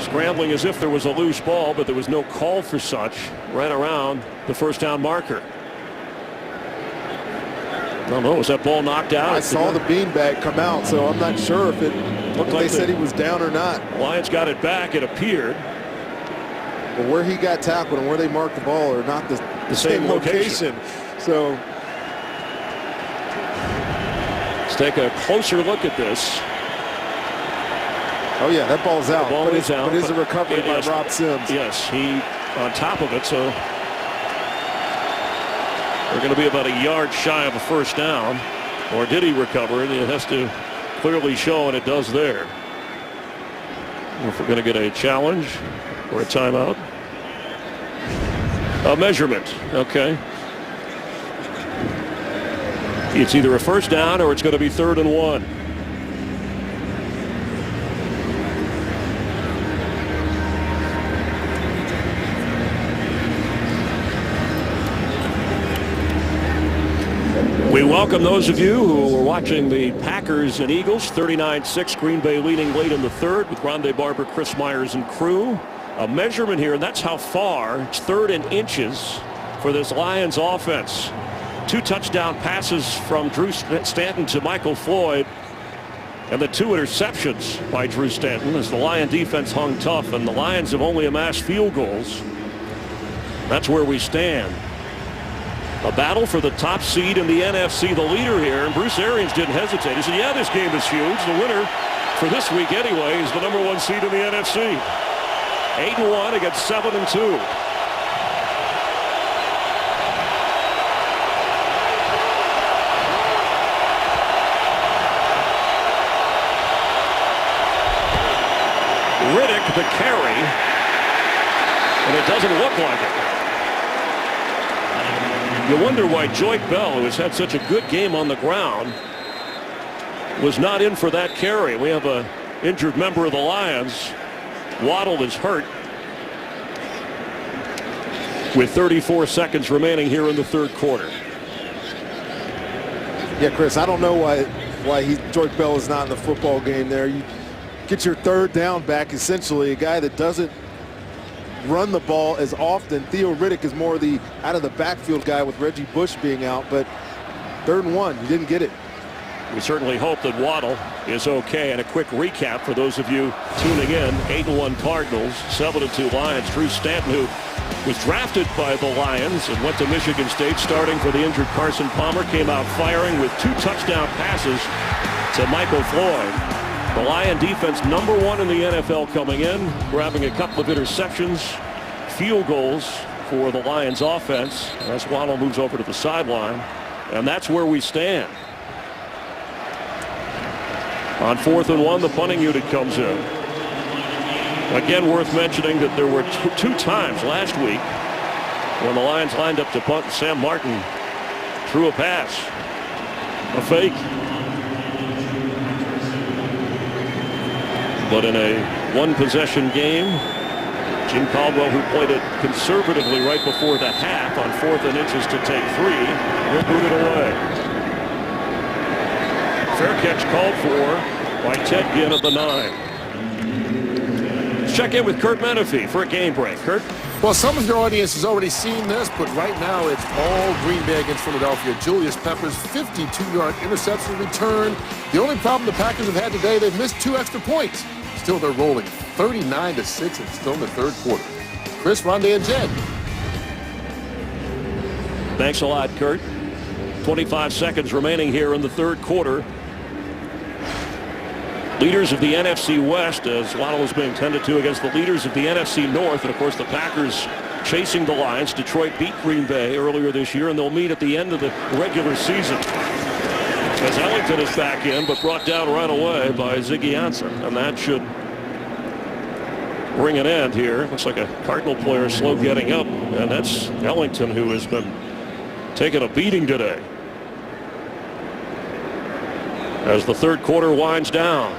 Scrambling as if there was a loose ball, but there was no call for such right around the first down marker. I don't know, was that ball knocked out? I saw the beanbag come out, so I'm not sure if it looked like they said he was down or not. Lions got it back, it appeared. But where he got tackled and where they marked the ball are not the same location. So let's take a closer look at this. Oh yeah, that ball's out. The ball is out. But it's a recovery by Rob Sims. Yes, he on top of it, so they're going to be about a yard shy of a first down. Or did he recover it? It has to clearly show, and it does there. If we're going to get a challenge or a timeout. A measurement, okay. It's either a first down or it's going to be 3rd and 1. We welcome those of you who are watching the Packers and Eagles. 39-6, Green Bay leading late in the 3rd with Rondé Barber, Chris Myers, and crew. A measurement here, and that's how far. It's 3rd and inches for this Lions offense. 2 touchdown passes from Drew Stanton to Michael Floyd, and the 2 interceptions by Drew Stanton as the Lion defense hung tough, and the Lions have only amassed field goals. That's where we stand. A battle for the top seed in the NFC, the leader here, and Bruce Arians didn't hesitate. He said, yeah, this game is huge. The winner for this week anyway is the #1 seed in the NFC. 8-1 against 7-2. Riddick the carry, and it doesn't look like it. You wonder why Joyke Bell, who has had such a good game on the ground, was not in for that carry. We have an injured member of the Lions. Waddle is hurt. With 34 seconds remaining here in the third quarter. Yeah, Chris, I don't know why Joyke Bell is not in the football game there. You get your third down back, essentially, a guy that doesn't run the ball as often. Theo Riddick is more the out of the backfield guy with Reggie Bush being out, but 3rd and 1, you didn't get it. We certainly hope that Waddle is okay. And a quick recap for those of you tuning in. 8-1 Cardinals, 7-2 Lions. Drew Stanton, who was drafted by the Lions and went to Michigan State starting for the injured Carson Palmer, came out firing with 2 touchdown passes to Michael Floyd. The Lion defense #1 in the NFL coming in, grabbing a couple of interceptions, field goals for the Lions offense as Waddle moves over to the sideline. And that's where we stand. On 4th and 1, the punting unit comes in. Again, worth mentioning that there were two times last week when the Lions lined up to punt and Sam Martin threw a pass. A fake. But in a one-possession game, Jim Caldwell, who played it conservatively right before the half on 4th and inches to take 3, will boot it away. Fair catch called for by Ted Ginn at the 9. Let's check in with Kurt Menefee for a game break. Kurt? Well, some of your audience has already seen this, but right now it's all Green Bay against Philadelphia. Julius Peppers' 52-yard interception return. The only problem the Packers have had today, they've missed 2 extra points. Still, they're rolling 39-6 and still in the third quarter. Chris, Rondé, and Jed. Thanks a lot, Kurt. 25 seconds remaining here in the third quarter. Leaders of the NFC West, as Waddle is being tended to, against the leaders of the NFC North. And, of course, the Packers chasing the Lions. Detroit beat Green Bay earlier this year, and they'll meet at the end of the regular season. As Ellington is back in, but brought down right away by Ziggy Ansah. And that should bring an end here. Looks like a Cardinal player slow getting up, and that's Ellington, who has been taking a beating today. As the third quarter winds down.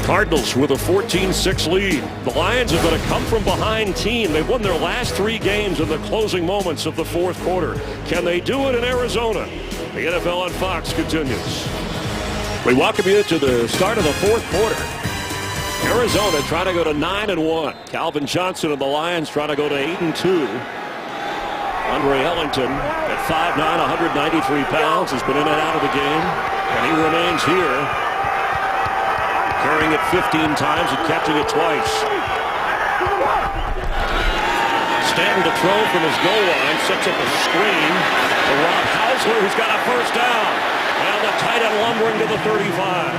Cardinals with a 14-6 lead. The Lions have been a come-from-behind team. They've won their last 3 games in the closing moments of the fourth quarter. Can they do it in Arizona? The NFL on Fox continues. We welcome you to the start of the fourth quarter. Arizona trying to go to 9-1. Calvin Johnson and the Lions trying to go to 8-2. Andre Ellington at 5'9", 193 pounds, has been in and out of the game, and he remains here, carrying it 15 times and catching it twice. Stanton to throw from his goal line, sets up a screen to Rob Hausler, who's got a first down. And the tight end lumbering to the 35.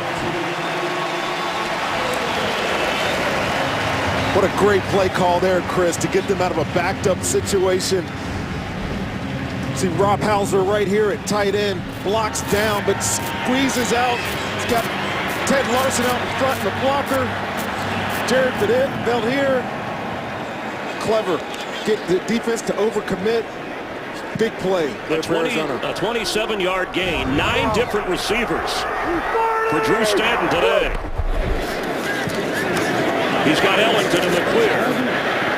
What a great play call there, Chris, to get them out of a backed-up situation. See Rob Hausler right here at tight end, blocks down, but squeezes out. He's got Ted Larson out in front in the blocker. Jared Bell here. Clever. Get the defense to overcommit. Big play a 27-yard gain. 9 different receivers for Drew Stanton today. He's got Ellington in the clear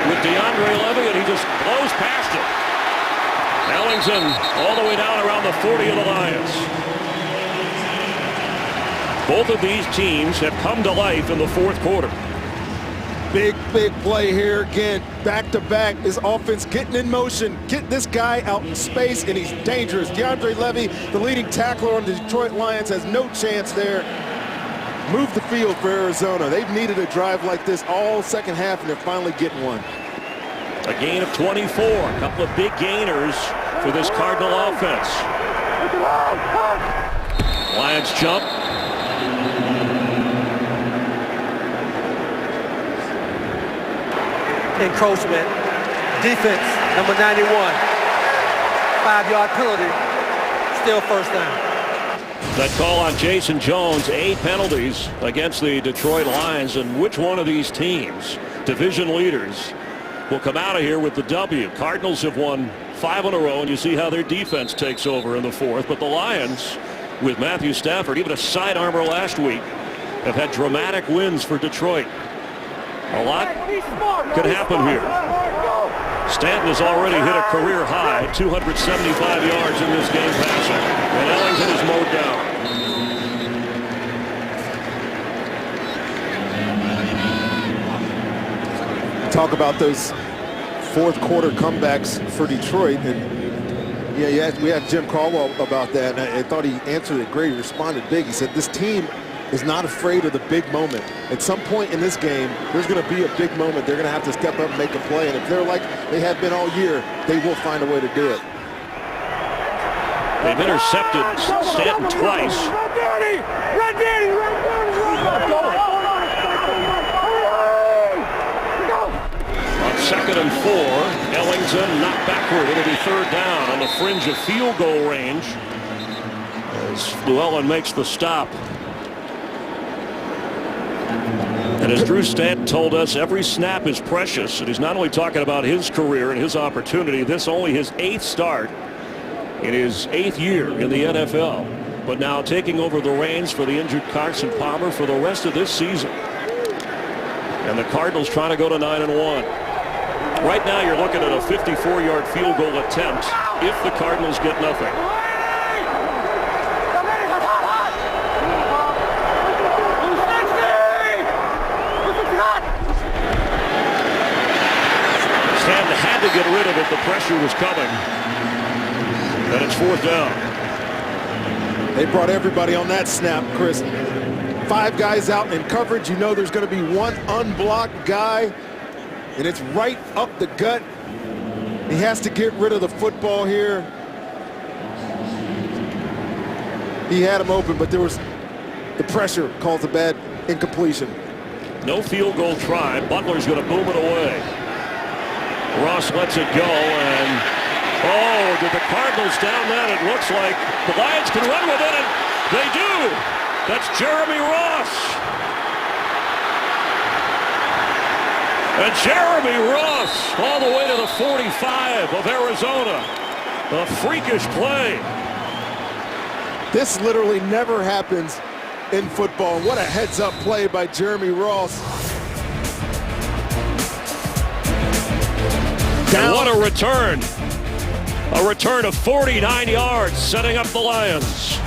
with DeAndre Levy, and he just blows past it. Ellington all the way down around the 40 of the Lions. Both of these teams have come to life in the fourth quarter. Big play here again. Back-to-back. His offense getting in motion. Get this guy out in space, and he's dangerous. DeAndre Levy, the leading tackler on the Detroit Lions, has no chance there. Move the field for Arizona. They've needed a drive like this all second half, and they're finally getting one. A gain of 24. A couple of big gainers for this Cardinal offense. Lions jump. Encroachment. Defense, number 91. 5-yard penalty. Still first down. That call on Jason Jones, 8 penalties against the Detroit Lions. And which one of these teams, division leaders, will come out of here with the W? Cardinals have won 5 in a row, and you see how their defense takes over in the fourth. But the Lions, with Matthew Stafford, even a sidearmer last week, have had dramatic wins for Detroit. A lot could happen here. Stanton has already hit a career high, 275 yards in this game passing. And Ellington is mowed down. Talk about those fourth quarter comebacks for Detroit. And yeah, we had Jim Caldwell about that, and I thought he answered it great. He responded big. He said this team is not afraid of the big moment. At some point in this game, there's going to be a big moment. They're going to have to step up and make a play. And if they're like they have been all year, they will find a way to do it. They've intercepted Stanton twice. On 2nd and 4, Ellington knocked backward. It'll be 3rd down on the fringe of field goal range as Llewellyn makes the stop. And as Drew Stanton told us, every snap is precious. And he's not only talking about his career and his opportunity, this only his 8th start in his 8th year in the NFL. But now taking over the reins for the injured Carson Palmer for the rest of this season. And the Cardinals trying to go to 9-1. Right now you're looking at a 54-yard field goal attempt if the Cardinals get nothing. Stanton had to get rid of it. The pressure was coming. And it's 4th down. They brought everybody on that snap, Chris. 5 guys out in coverage. You know there's going to be one unblocked guy, and it's right up the gut. He has to get rid of the football here. He had him open, but there was the pressure caused a bad incompletion. No field goal try. Butler's going to boom it away. Ross lets it go, and oh, did the Cardinals down that? It looks like the Lions can run with it, and they do. That's Jeremy Ross. And Jeremy Ross all the way to the 45 of Arizona. A freakish play. This literally never happens in football. What a heads-up play by Jeremy Ross. And what a return. A return of 49 yards, setting up the Lions.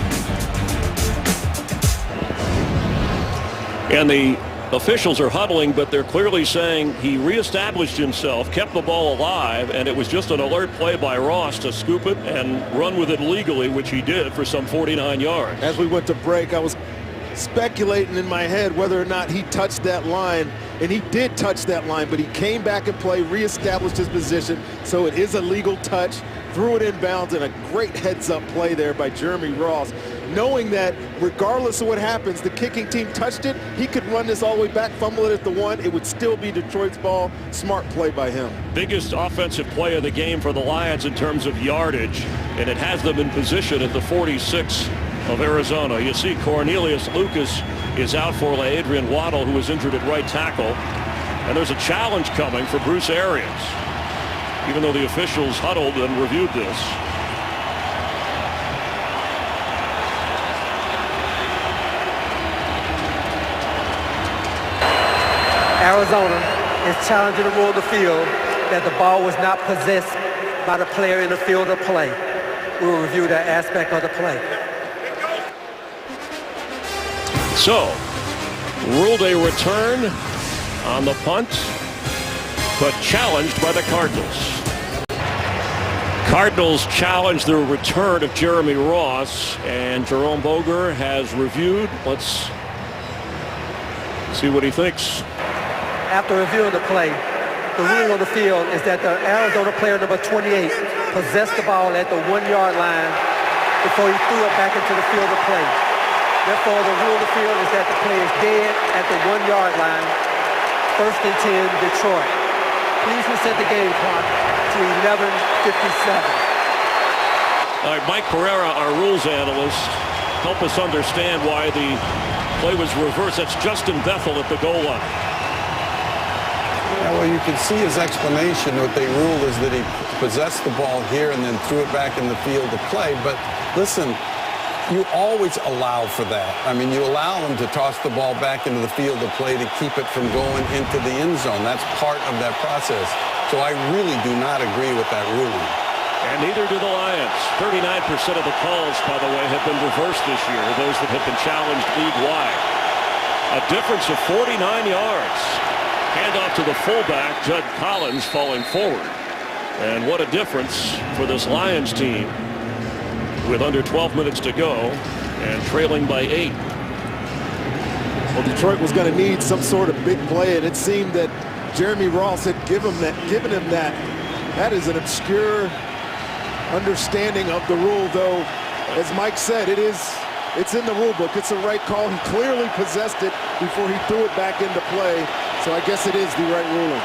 And the officials are huddling, but they're clearly saying he reestablished himself, kept the ball alive, and it was just an alert play by Ross to scoop it and run with it legally, which he did for some 49 yards. As we went to break, I was speculating in my head whether or not he touched that line, and he did touch that line, but he came back and played, reestablished his position, so it is a legal touch, threw it inbounds, and a great heads-up play there by Jeremy Ross, knowing that regardless of what happens, the kicking team touched it, he could run this all the way back, fumble it at the 1, it would still be Detroit's ball. Smart play by him. Biggest offensive play of the game for the Lions in terms of yardage, and it has them in position at the 46 of Arizona. You see Cornelius Lucas is out for Adrian Waddle, who was injured at right tackle. And there's a challenge coming for Bruce Arians, even though the officials huddled and reviewed this. Arizona is challenging the rule of the field that the ball was not possessed by the player in the field of play. We will review that aspect of the play. So, ruled a return on the punt, but challenged by the Cardinals. Cardinals challenge the return of Jeremy Ross, and Jerome Boger has reviewed. Let's see what he thinks. After reviewing the play, The ruling on the field is that the Arizona player number 28 possessed the ball at the 1-yard line before he threw it back into the field of play. Therefore, the rule of the field is that the play is dead at the 1-yard line. 1st and 10, Detroit. Please reset the game clock to 11:57. All right, Mike Pereira, our rules analyst, help us understand why the play was reversed. That's Justin Bethel at the goal line. Yeah, well, you can see his explanation. What they ruled is that he possessed the ball here and then threw it back in the field of play. But listen, you always allow for that. I mean, you allow him to toss the ball back into the field of play to keep it from going into the end zone. That's part of that process. So I really do not agree with that ruling. And neither do the Lions. 39% of the calls, by the way, have been reversed this year, those that have been challenged league-wide. A difference of 49 yards. Handoff to the fullback, Judd Collins, falling forward. And what a difference for this Lions team with under 12 minutes to go and trailing by 8. Well, Detroit was going to need some sort of big play, and it seemed that Jeremy Ross had given him that. That is an obscure understanding of the rule, though. As Mike said, it's in the rule book. It's the right call. He clearly possessed it before he threw it back into play. So I guess it is the right ruling.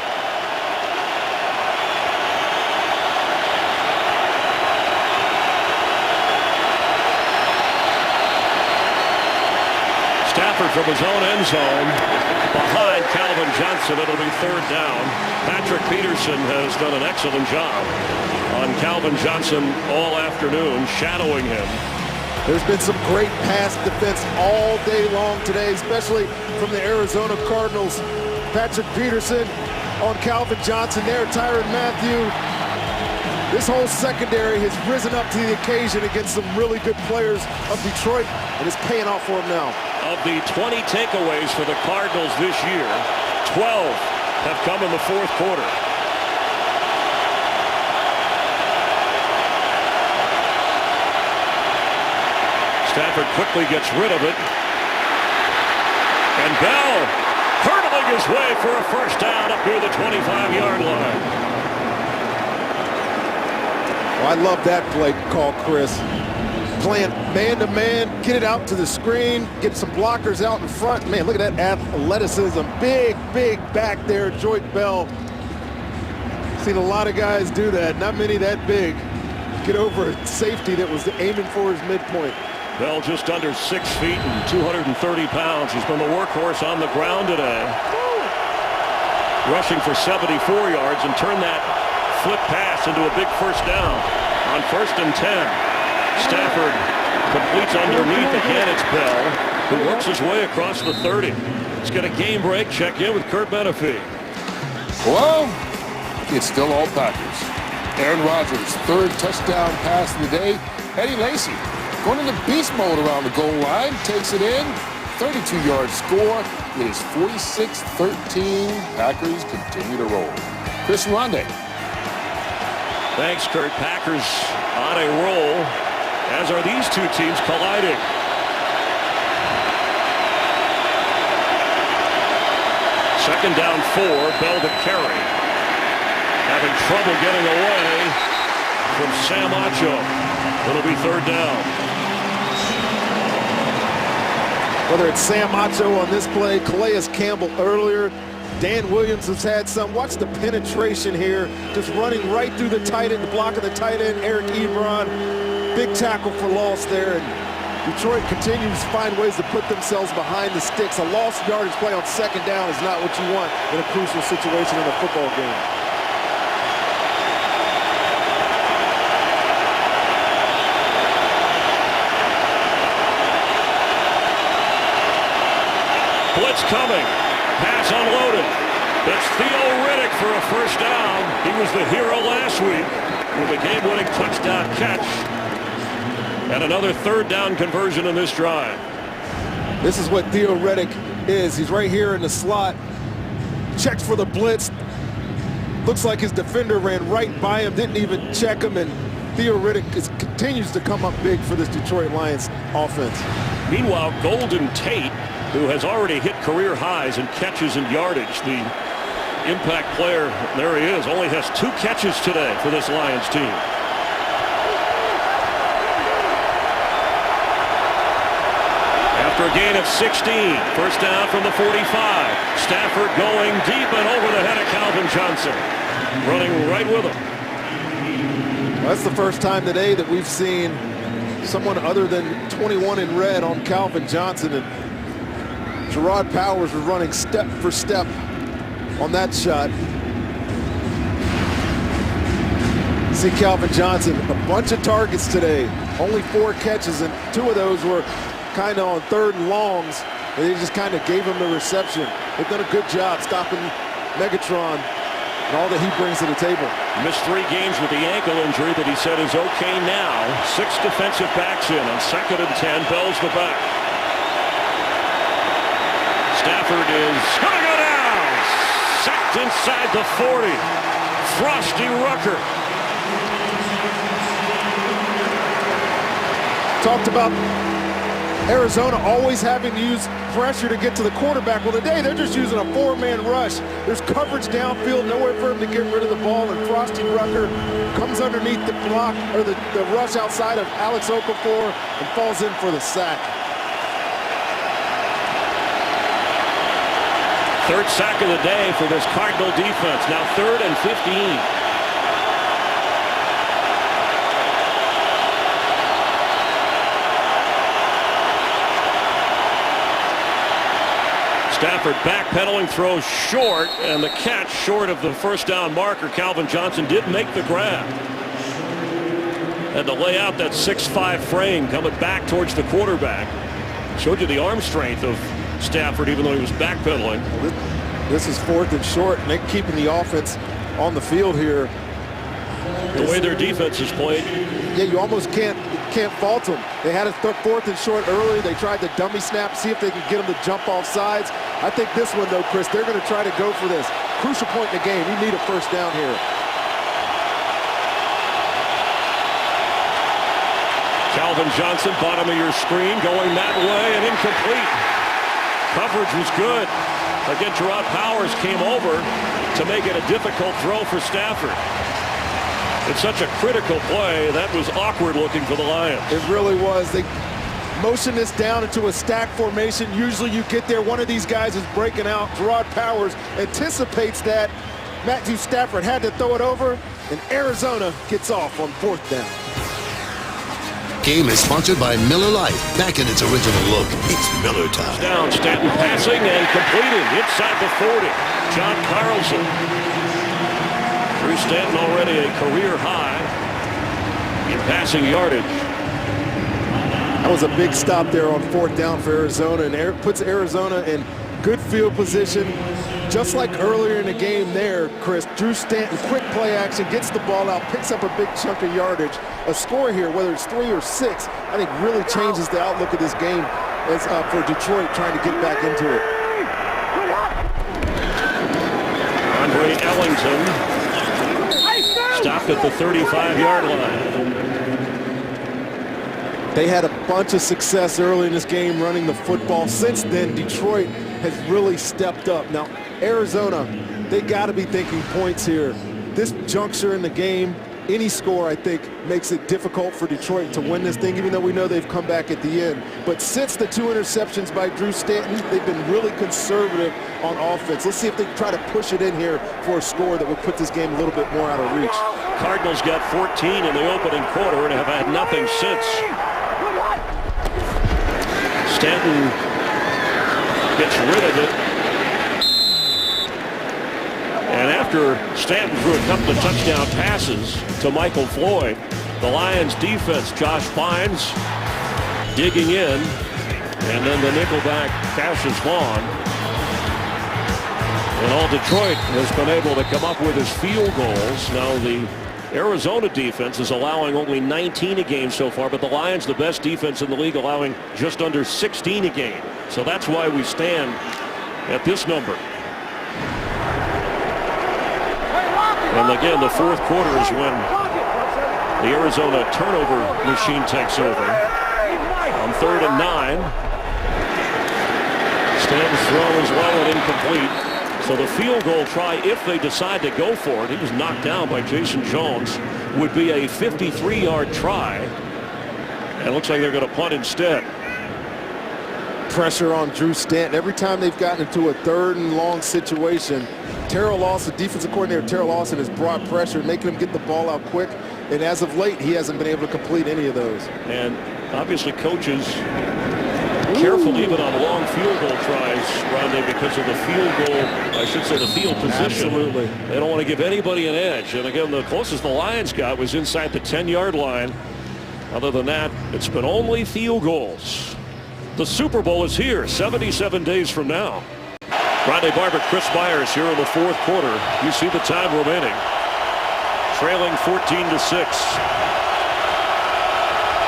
Stafford from his own end zone behind Calvin Johnson. It'll be 3rd down. Patrick Peterson has done an excellent job on Calvin Johnson all afternoon, shadowing him. There's been some great pass defense all day long today, especially from the Arizona Cardinals. Patrick Peterson on Calvin Johnson there, Tyrann Mathieu. This whole secondary has risen up to the occasion against some really good players of Detroit, and it's paying off for them now. Of the 20 takeaways for the Cardinals this year, 12 have come in the 4th quarter. Stafford quickly gets rid of it. And Bell hurdling his way for a 1st down up near the 25-yard line. Well, I love that play call, Chris. Playing man-to-man, get it out to the screen, get some blockers out in front. Man, look at that athleticism. Big back there, Joyce Bell. Seen a lot of guys do that. Not many that big. Get over a safety that was aiming for his midpoint. Bell just under 6 feet and 230 pounds. He's been the workhorse on the ground today. Rushing for 74 yards and turned that flip pass into a big 1st down on 1st and 10. Stafford completes underneath. Again, it's Bell who works his way across the 30. Let's get a game break. Check in with Kurt Menefee. Well, it's still all Packers. Aaron Rodgers, 3rd touchdown pass of the day. Eddie Lacy going into beast mode around the goal line, takes it in, 32-yard score. It is 46-13. Packers continue to roll. Chris Ronde. Thanks, Kurt. Packers on a roll, as are these two teams colliding. Second down 4, Bell to carry. Having trouble getting away from Sam Acho. It'll be 3rd down. Whether it's Sam Acho on this play, Calais Campbell earlier, Dan Williams has had some. Watch the penetration here, just running right through the tight end, the block of the tight end, Eric Ebron. Big tackle for loss there, and Detroit continues to find ways to put themselves behind the sticks. A lost yardage play on 2nd down is not what you want in a crucial situation in a football game. Blitz coming. Pass unloaded. That's Theo Riddick for a 1st down. He was the hero last week with a game-winning touchdown catch. And another 3rd down conversion in this drive. This is what Theo Riddick is. He's right here in the slot. Checks for the blitz. Looks like his defender ran right by him, didn't even check him, and Theo Riddick continues to come up big for this Detroit Lions offense. Meanwhile, Golden Tate, who has already hit career highs in catches and yardage, the impact player. There he is. Only has 2 catches today for this Lions team. After a gain of 16, first down from the 45. Stafford going deep and over the head of Calvin Johnson. Running right with him. Well, that's the first time today that we've seen someone other than 21 in red on Calvin Johnson. And Gerard Powers was running step for step on that shot. See Calvin Johnson, a bunch of targets today. Only 4 catches, and 2 of those were kind of on 3rd and longs. And they just kind of gave him the reception. They've done a good job stopping Megatron and all that he brings to the table. Missed 3 games with the ankle injury that he said is okay now. 6 defensive backs in on 2nd and 10. Bell's the back. Stafford is going to go down. Sacked inside the 40. Frosty Rucker. Talked about Arizona always having to use pressure to get to the quarterback. Well, today they're just using a 4-man rush. There's coverage downfield, nowhere for him to get rid of the ball, and Frosty Rucker comes underneath the block or the rush outside of Alex Okafor and falls in for the sack. 3rd sack of the day for this Cardinal defense. Now 3rd and 15. Stafford backpedaling, throws short, and the catch short of the first down marker. Calvin Johnson did make the grab. Had to lay out that 6'5" frame coming back towards the quarterback. Showed you the arm strength of Stafford even though he was backpedaling. This is 4th and short, and they're keeping the offense on the field here. The way their defense is played. Yeah, you almost can't fault them. They had a 4th and short early. They tried the dummy snap, see if they could get them to jump off sides. I think this one, though, Chris, they're going to try to go for this. Crucial point in the game. We need a first down here. Calvin Johnson, bottom of your screen, going that way and incomplete. Coverage was good. Again, Gerard Powers came over to make it a difficult throw for Stafford. It's such a critical play. That was awkward looking for the Lions. It really was. They motion this down into a stack formation. Usually you get there, one of these guys is breaking out. Gerard Powers anticipates that. Matthew Stafford had to throw it over, and Arizona gets off on 4th down. Game is sponsored by Miller Lite. Back in its original look, it's Miller time. Down, Stanton passing and completing inside the 40. John Carlson. Drew Stanton already a career high in passing yardage. That was a big stop there on 4th down for Arizona, and it puts Arizona in good field position. Just like earlier in the game there, Chris, Drew Stanton, quick play action, gets the ball out, picks up a big chunk of yardage. A score here, whether it's 3 or 6, I think really changes the outlook of this game as for Detroit trying to get back into it. Andre Ellington stopped at the 35-yard line. They had a bunch of success early in this game running the football. Since then, Detroit has really stepped up. Now, Arizona, they got to be thinking points here. This juncture in the game, any score, I think, makes it difficult for Detroit to win this thing, even though we know they've come back at the end. But since the 2 interceptions by Drew Stanton, they've been really conservative on offense. Let's see if they try to push it in here for a score that would put this game a little bit more out of reach. Cardinals got 14 in the opening quarter and have had nothing since. Stanton gets rid of it. And after Stanton threw a couple of touchdown passes to Michael Floyd, the Lions defense, Josh Bynes digging in, and then the nickelback Cassius Vaughn. And all Detroit has been able to come up with his field goals. Now the Arizona defense is allowing only 19 a game so far, but the Lions, the best defense in the league, allowing just under 16 a game. So that's why we stand at this number. And again, the 4th quarter is when the Arizona turnover machine takes over. On 3rd and 9. Stanton's throw is low and incomplete. So the field goal try, if they decide to go for it, he was knocked down by Jason Jones, would be a 53-yard try. And it looks like they're going to punt instead. Pressure on Drew Stanton. Every time they've gotten into a 3rd and long situation, Terrell Lawson, defensive coordinator Terrell Lawson, has brought pressure, making him get the ball out quick. And as of late, he hasn't been able to complete any of those. And obviously coaches careful even on long field goal tries, Rondé, because of the field goal, I should say the field position. Absolutely. They don't want to give anybody an edge. And again, the closest the Lions got was inside the 10-yard line. Other than that, it's been only field goals. The Super Bowl is here 77 days from now. Rondé Barber, Chris Myers here in the 4th quarter. You see the time remaining. Trailing 14-6.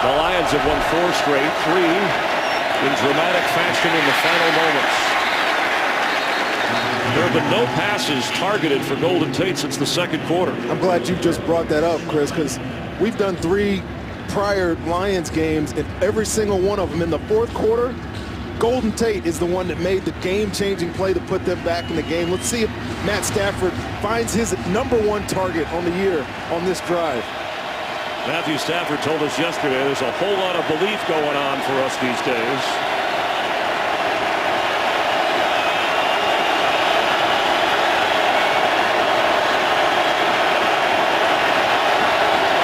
The Lions have won 4 straight, 3 in dramatic fashion in the final moments. There have been no passes targeted for Golden Tate since the 2nd quarter. I'm glad you just brought that up, Chris, because we've done 3 prior Lions games, and every single one of them in the 4th quarter, Golden Tate is the one that made the game-changing play to put them back in the game. Let's see if Matt Stafford finds his #1 target on the year on this drive. Matthew Stafford told us yesterday there's a whole lot of belief going on for us these days.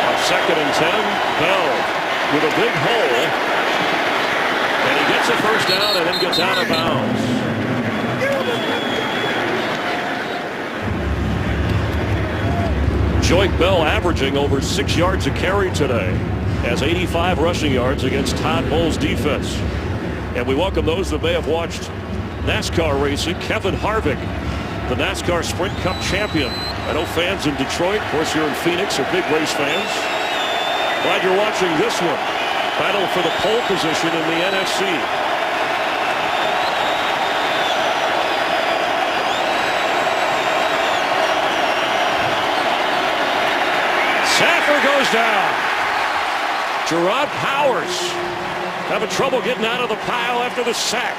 On 2nd and 10, Bell with a big hole. And he gets a first down and then gets out of bounds. Joique Bell averaging over 6 yards a carry today. Has 85 rushing yards against Todd Bowles' defense. And we welcome those that may have watched NASCAR racing. Kevin Harvick, the NASCAR Sprint Cup champion. I know fans in Detroit, of course you're in Phoenix, are big race fans. Glad you're watching this one. Battle for the pole position in the NFC. Stafford goes down. Gerard Powers having trouble getting out of the pile after the sack.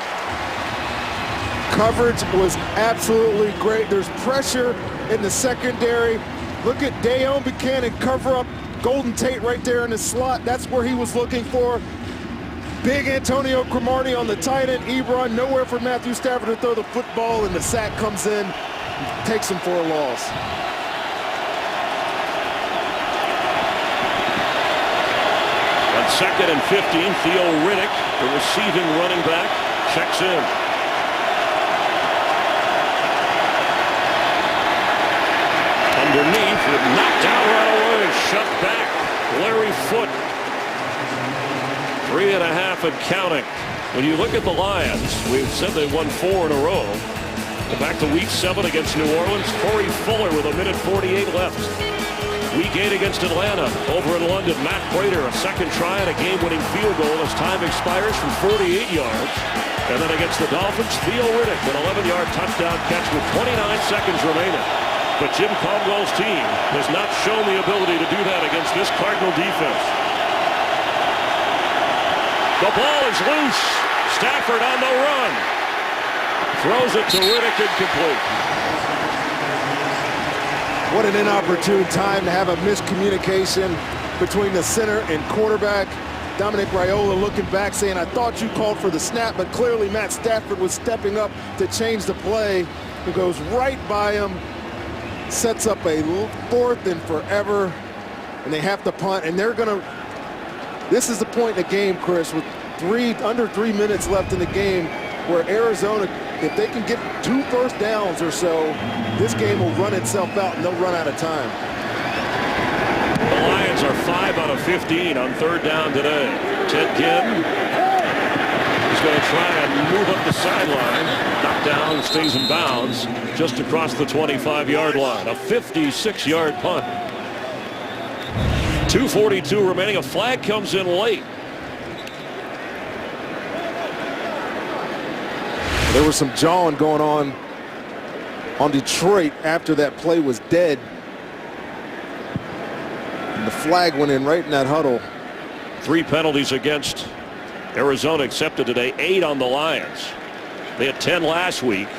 Coverage was absolutely great. There's pressure in the secondary. Look at Dayon Buchanan cover up Golden Tate right there in the slot. That's where he was looking for. Big Antonio Cromartie on the tight end. Ebron nowhere for Matthew Stafford to throw the football, and the sack comes in, takes him for a loss. On 2nd and 15, Theo Riddick, the receiving running back, checks in. Underneath, with knocked down right away, shut back, Larry Foote. 3.5 and counting. When you look at the Lions, we've said they won 4 in a row. Back to week 7 against New Orleans, Corey Fuller with 1:48 left. Week 8 against Atlanta, over in London, Matt Prater, a second try at a game-winning field goal as time expires from 48 yards. And then against the Dolphins, Theo Riddick, an 11-yard touchdown catch with 29 seconds remaining. But Jim Caldwell's team has not shown the ability to do that against this Cardinal defense. The ball is loose. Stafford on the run. Throws it to Riddick, incomplete. What an inopportune time to have a miscommunication between the center and quarterback. Dominic Raiola looking back saying, I thought you called for the snap, but clearly Matt Stafford was stepping up to change the play. He goes right by him, sets up a 4th and forever, and they have to punt, and they're gonna, this is the point in the game, Chris, with under 3 minutes left in the game, where Arizona, if they can get 2 first downs or so, this game will run itself out and they'll run out of time. The Lions are 5 out of 15 on 3rd down today. Ted Ginn is going to try and move up the sideline. Knocked down and stays in bounds just across the 25-yard line. A 56-yard punt. 2:42 remaining. A flag comes in late. There was some jawing going on Detroit after that play was dead. And the flag went in right in that huddle. 3 penalties against Arizona accepted today, 8 on the Lions. They had 10 last week.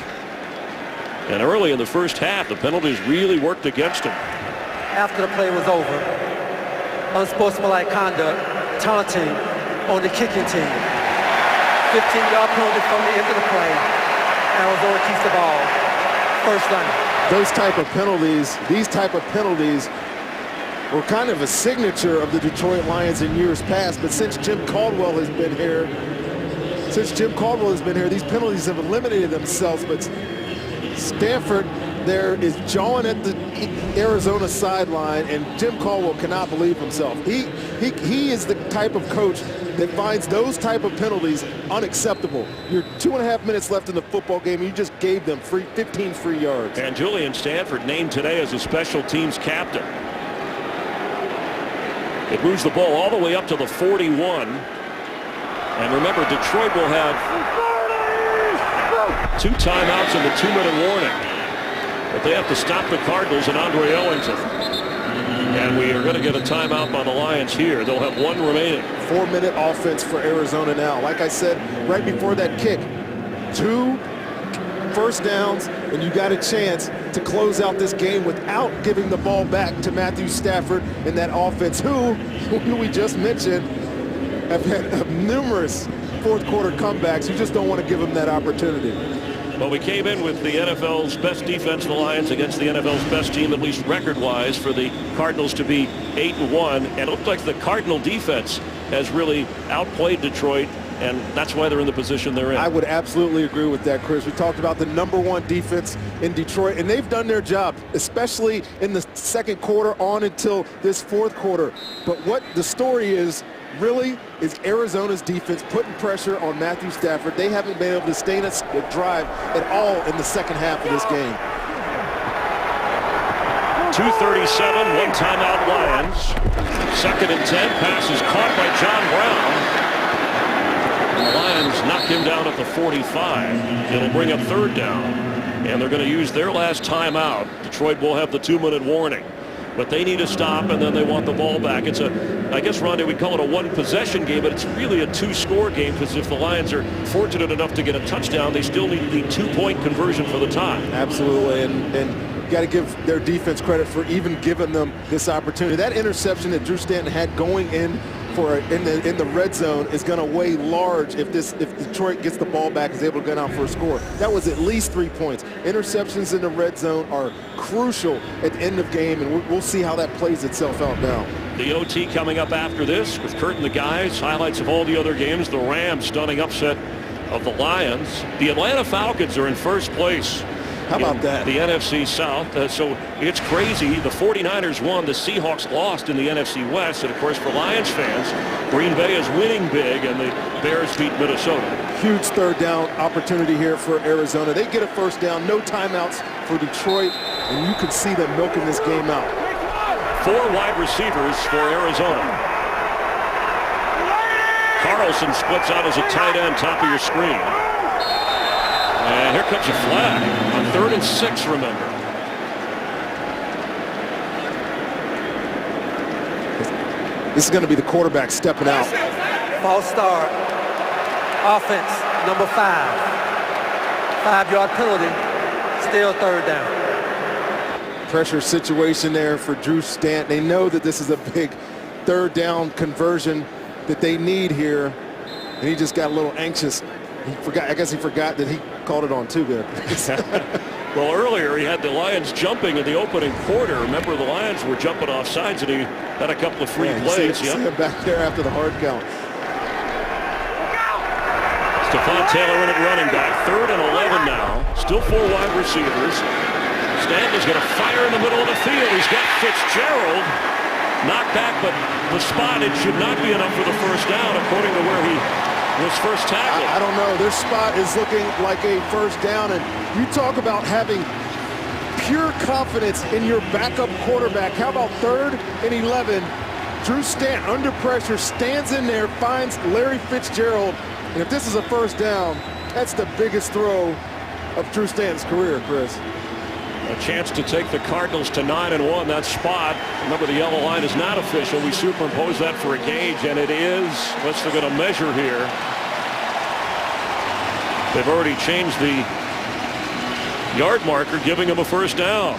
And early in the first half, the penalties really worked against him. After the play was over, unsportsmanlike conduct, taunting on the kicking team. 15-yard penalty from the end of the play. Arizona keeps the ball. First down. Those type of penalties, these type of penalties were kind of a signature of the Detroit Lions in years past. But since Jim Caldwell has been here, these penalties have eliminated themselves. But Stanford there is jawing at the Arizona sideline, and Jim Caldwell cannot believe himself. He is the type of coach that finds those type of penalties unacceptable. You're 2.5 minutes left in the football game, and you just gave them 15 free yards. And Julian Stanford named today as a special teams captain. It moves the ball all the way up to the 41. And remember, Detroit will have 2 timeouts and the 2-minute warning. But they have to stop the Cardinals and Andre Ellington. And we are going to get a timeout by the Lions here. They'll have 1 remaining. 4-minute offense for Arizona now. Like I said, right before that kick, 2 first downs, and you got a chance to close out this game without giving the ball back to Matthew Stafford and that offense, who we just mentioned, have had numerous fourth-quarter comebacks. You just don't want to give them that opportunity. Well, we came in with the NFL's best defense, the Lions, against the NFL's best team, at least record-wise, for the Cardinals to be 8-1. And it looked like the Cardinal defense has really outplayed Detroit, and that's why they're in the position they're in. I would absolutely agree with that, Chris. We talked about the #1 defense in Detroit, and they've done their job, especially in the second quarter on until this fourth quarter. But what the story is, really, is Arizona's defense putting pressure on Matthew Stafford. They haven't been able to stay in a drive at all in the second half of this game. 2:37, 1 timeout Lions. 2nd and 10, pass is caught by John Brown. The Lions knock him down at the 45. It'll bring up 3rd down. And they're going to use their last timeout. Detroit will have the 2-minute warning. But they need to stop, and then they want the ball back. It's I guess, Ronnie, we call it a 1-possession game, but it's really a 2-score game, because if the Lions are fortunate enough to get a touchdown, they still need the 2-point conversion for the tie. Absolutely, and got to give their defense credit for even giving them this opportunity. That interception that Drew Stanton had going in the red zone is going to weigh large if Detroit gets the ball back, is able to get out for a score. That was at least 3 points. Interceptions in the red zone are crucial at the end of game, and we'll see how that plays itself out now. The OT coming up after this with Kurt and the guys. Highlights of all the other games. The Rams stunning upset of the Lions. The Atlanta Falcons are in first place. How about that? The NFC South. So it's crazy. The 49ers won. The Seahawks lost in the NFC West. And, of course, for Lions fans, Green Bay is winning big, and the Bears beat Minnesota. Huge 3rd down opportunity here for Arizona. They get a 1st down. No timeouts for Detroit, and you can see them milking this game out. 4 wide receivers for Arizona. Carlson splits out as a tight end, top of your screen. And here comes a flag on 3rd and 6, remember. This is going to be the quarterback stepping out. False start. Offense, number 5. 5-yard penalty. Still 3rd down. Pressure situation there for Drew Stanton. They know that this is a big 3rd down conversion that they need here, and he just got a little anxious. I guess he forgot that he called it on too good. Well, earlier he had the Lions jumping in the opening quarter. Remember, the Lions were jumping off sides, and he had a couple of free plays. See him back there after the hard count. Stephon Taylor in at running back. 3rd and 11 now. Still 4 wide receivers. Stanton's going to fire in the middle of the field. He's got Fitzgerald knocked back, but the spot, it should not be enough for the 1st down, according to where he was first tackled. I don't know. Their spot is looking like a 1st down, and you talk about having pure confidence in your backup quarterback. How about 3rd and 11? Drew Stanton, under pressure, stands in there, finds Larry Fitzgerald, and if this is a 1st down, that's the biggest throw of Drew Stanton's career, Chris. A chance to take the Cardinals to 9-1. That spot, remember, the yellow line is not official. We superimpose that for a gauge, and it is. What's they're going to measure here? They've already changed the yard marker, giving him a first down.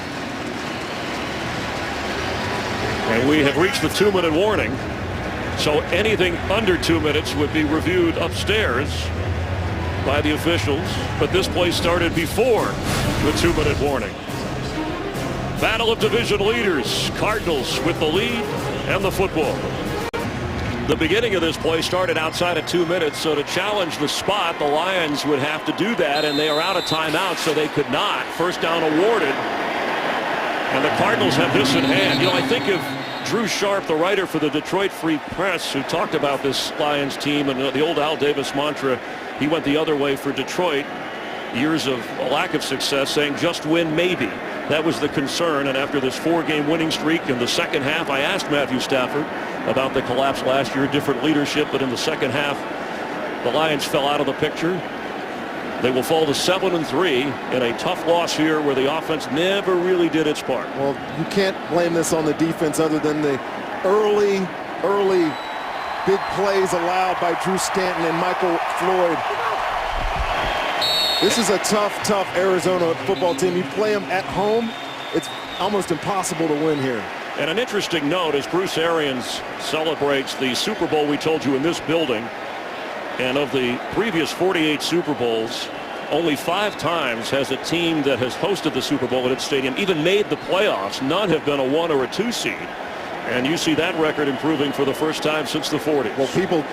And we have reached the 2-minute warning. So anything under 2 minutes would be reviewed upstairs by the officials. But this play started before the 2-minute warning. Battle of division leaders. Cardinals with the lead and the football. The beginning of this play started outside of 2 minutes, so to challenge the spot, the Lions would have to do that, and they are out of timeout, so they could not. First down awarded, and the Cardinals have this in hand. You know, I think of Drew Sharp, the writer for the Detroit Free Press, who talked about this Lions team and the old Al Davis mantra. He went the other way for Detroit. Years of a lack of success, saying just win maybe. That was the concern, and after this 4-game winning streak in the second half, I asked Matthew Stafford about the collapse last year, different leadership, but in the second half, the Lions fell out of the picture. They will fall to 7-3 in a tough loss here where the offense never really did its part. Well, you can't blame this on the defense other than the early big plays allowed by Drew Stanton and Michael Floyd. This is a tough Arizona football team. You play them at home, it's almost impossible to win here. And an interesting note as Bruce Arians celebrates the Super Bowl we told you in this building. And of the previous 48 Super Bowls, only 5 times has a team that has hosted the Super Bowl at its stadium even made the playoffs. None have been a 1 or a 2 seed. And you see that record improving for the first time since the 40s. Well, people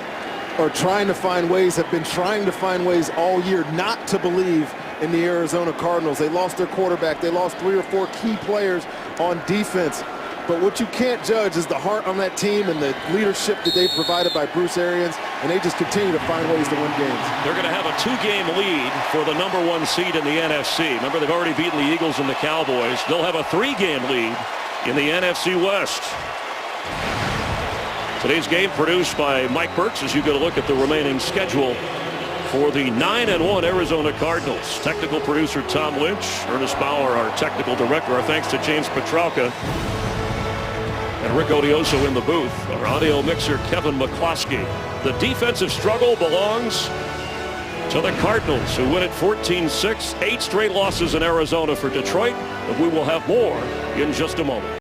are trying to find ways, have been trying to find ways all year not to believe in the Arizona Cardinals. They lost their quarterback. They lost 3 or 4 key players on defense. But what you can't judge is the heart on that team and the leadership that they've provided by Bruce Arians, and they just continue to find ways to win games. They're going to have a 2-game lead for the #1 seed in the NFC. Remember, they've already beaten the Eagles and the Cowboys. They'll have a 3-game lead in the NFC West. Today's game produced by Mike Burks as you get a look at the remaining schedule for the 9-1 Arizona Cardinals. Technical producer Tom Lynch, Ernest Bauer, our technical director. Our thanks to James Petralka and Rick Odioso in the booth. Our audio mixer Kevin McCloskey. The defensive struggle belongs to the Cardinals, who win at 14-6. 8 straight losses in Arizona for Detroit. But we will have more in just a moment.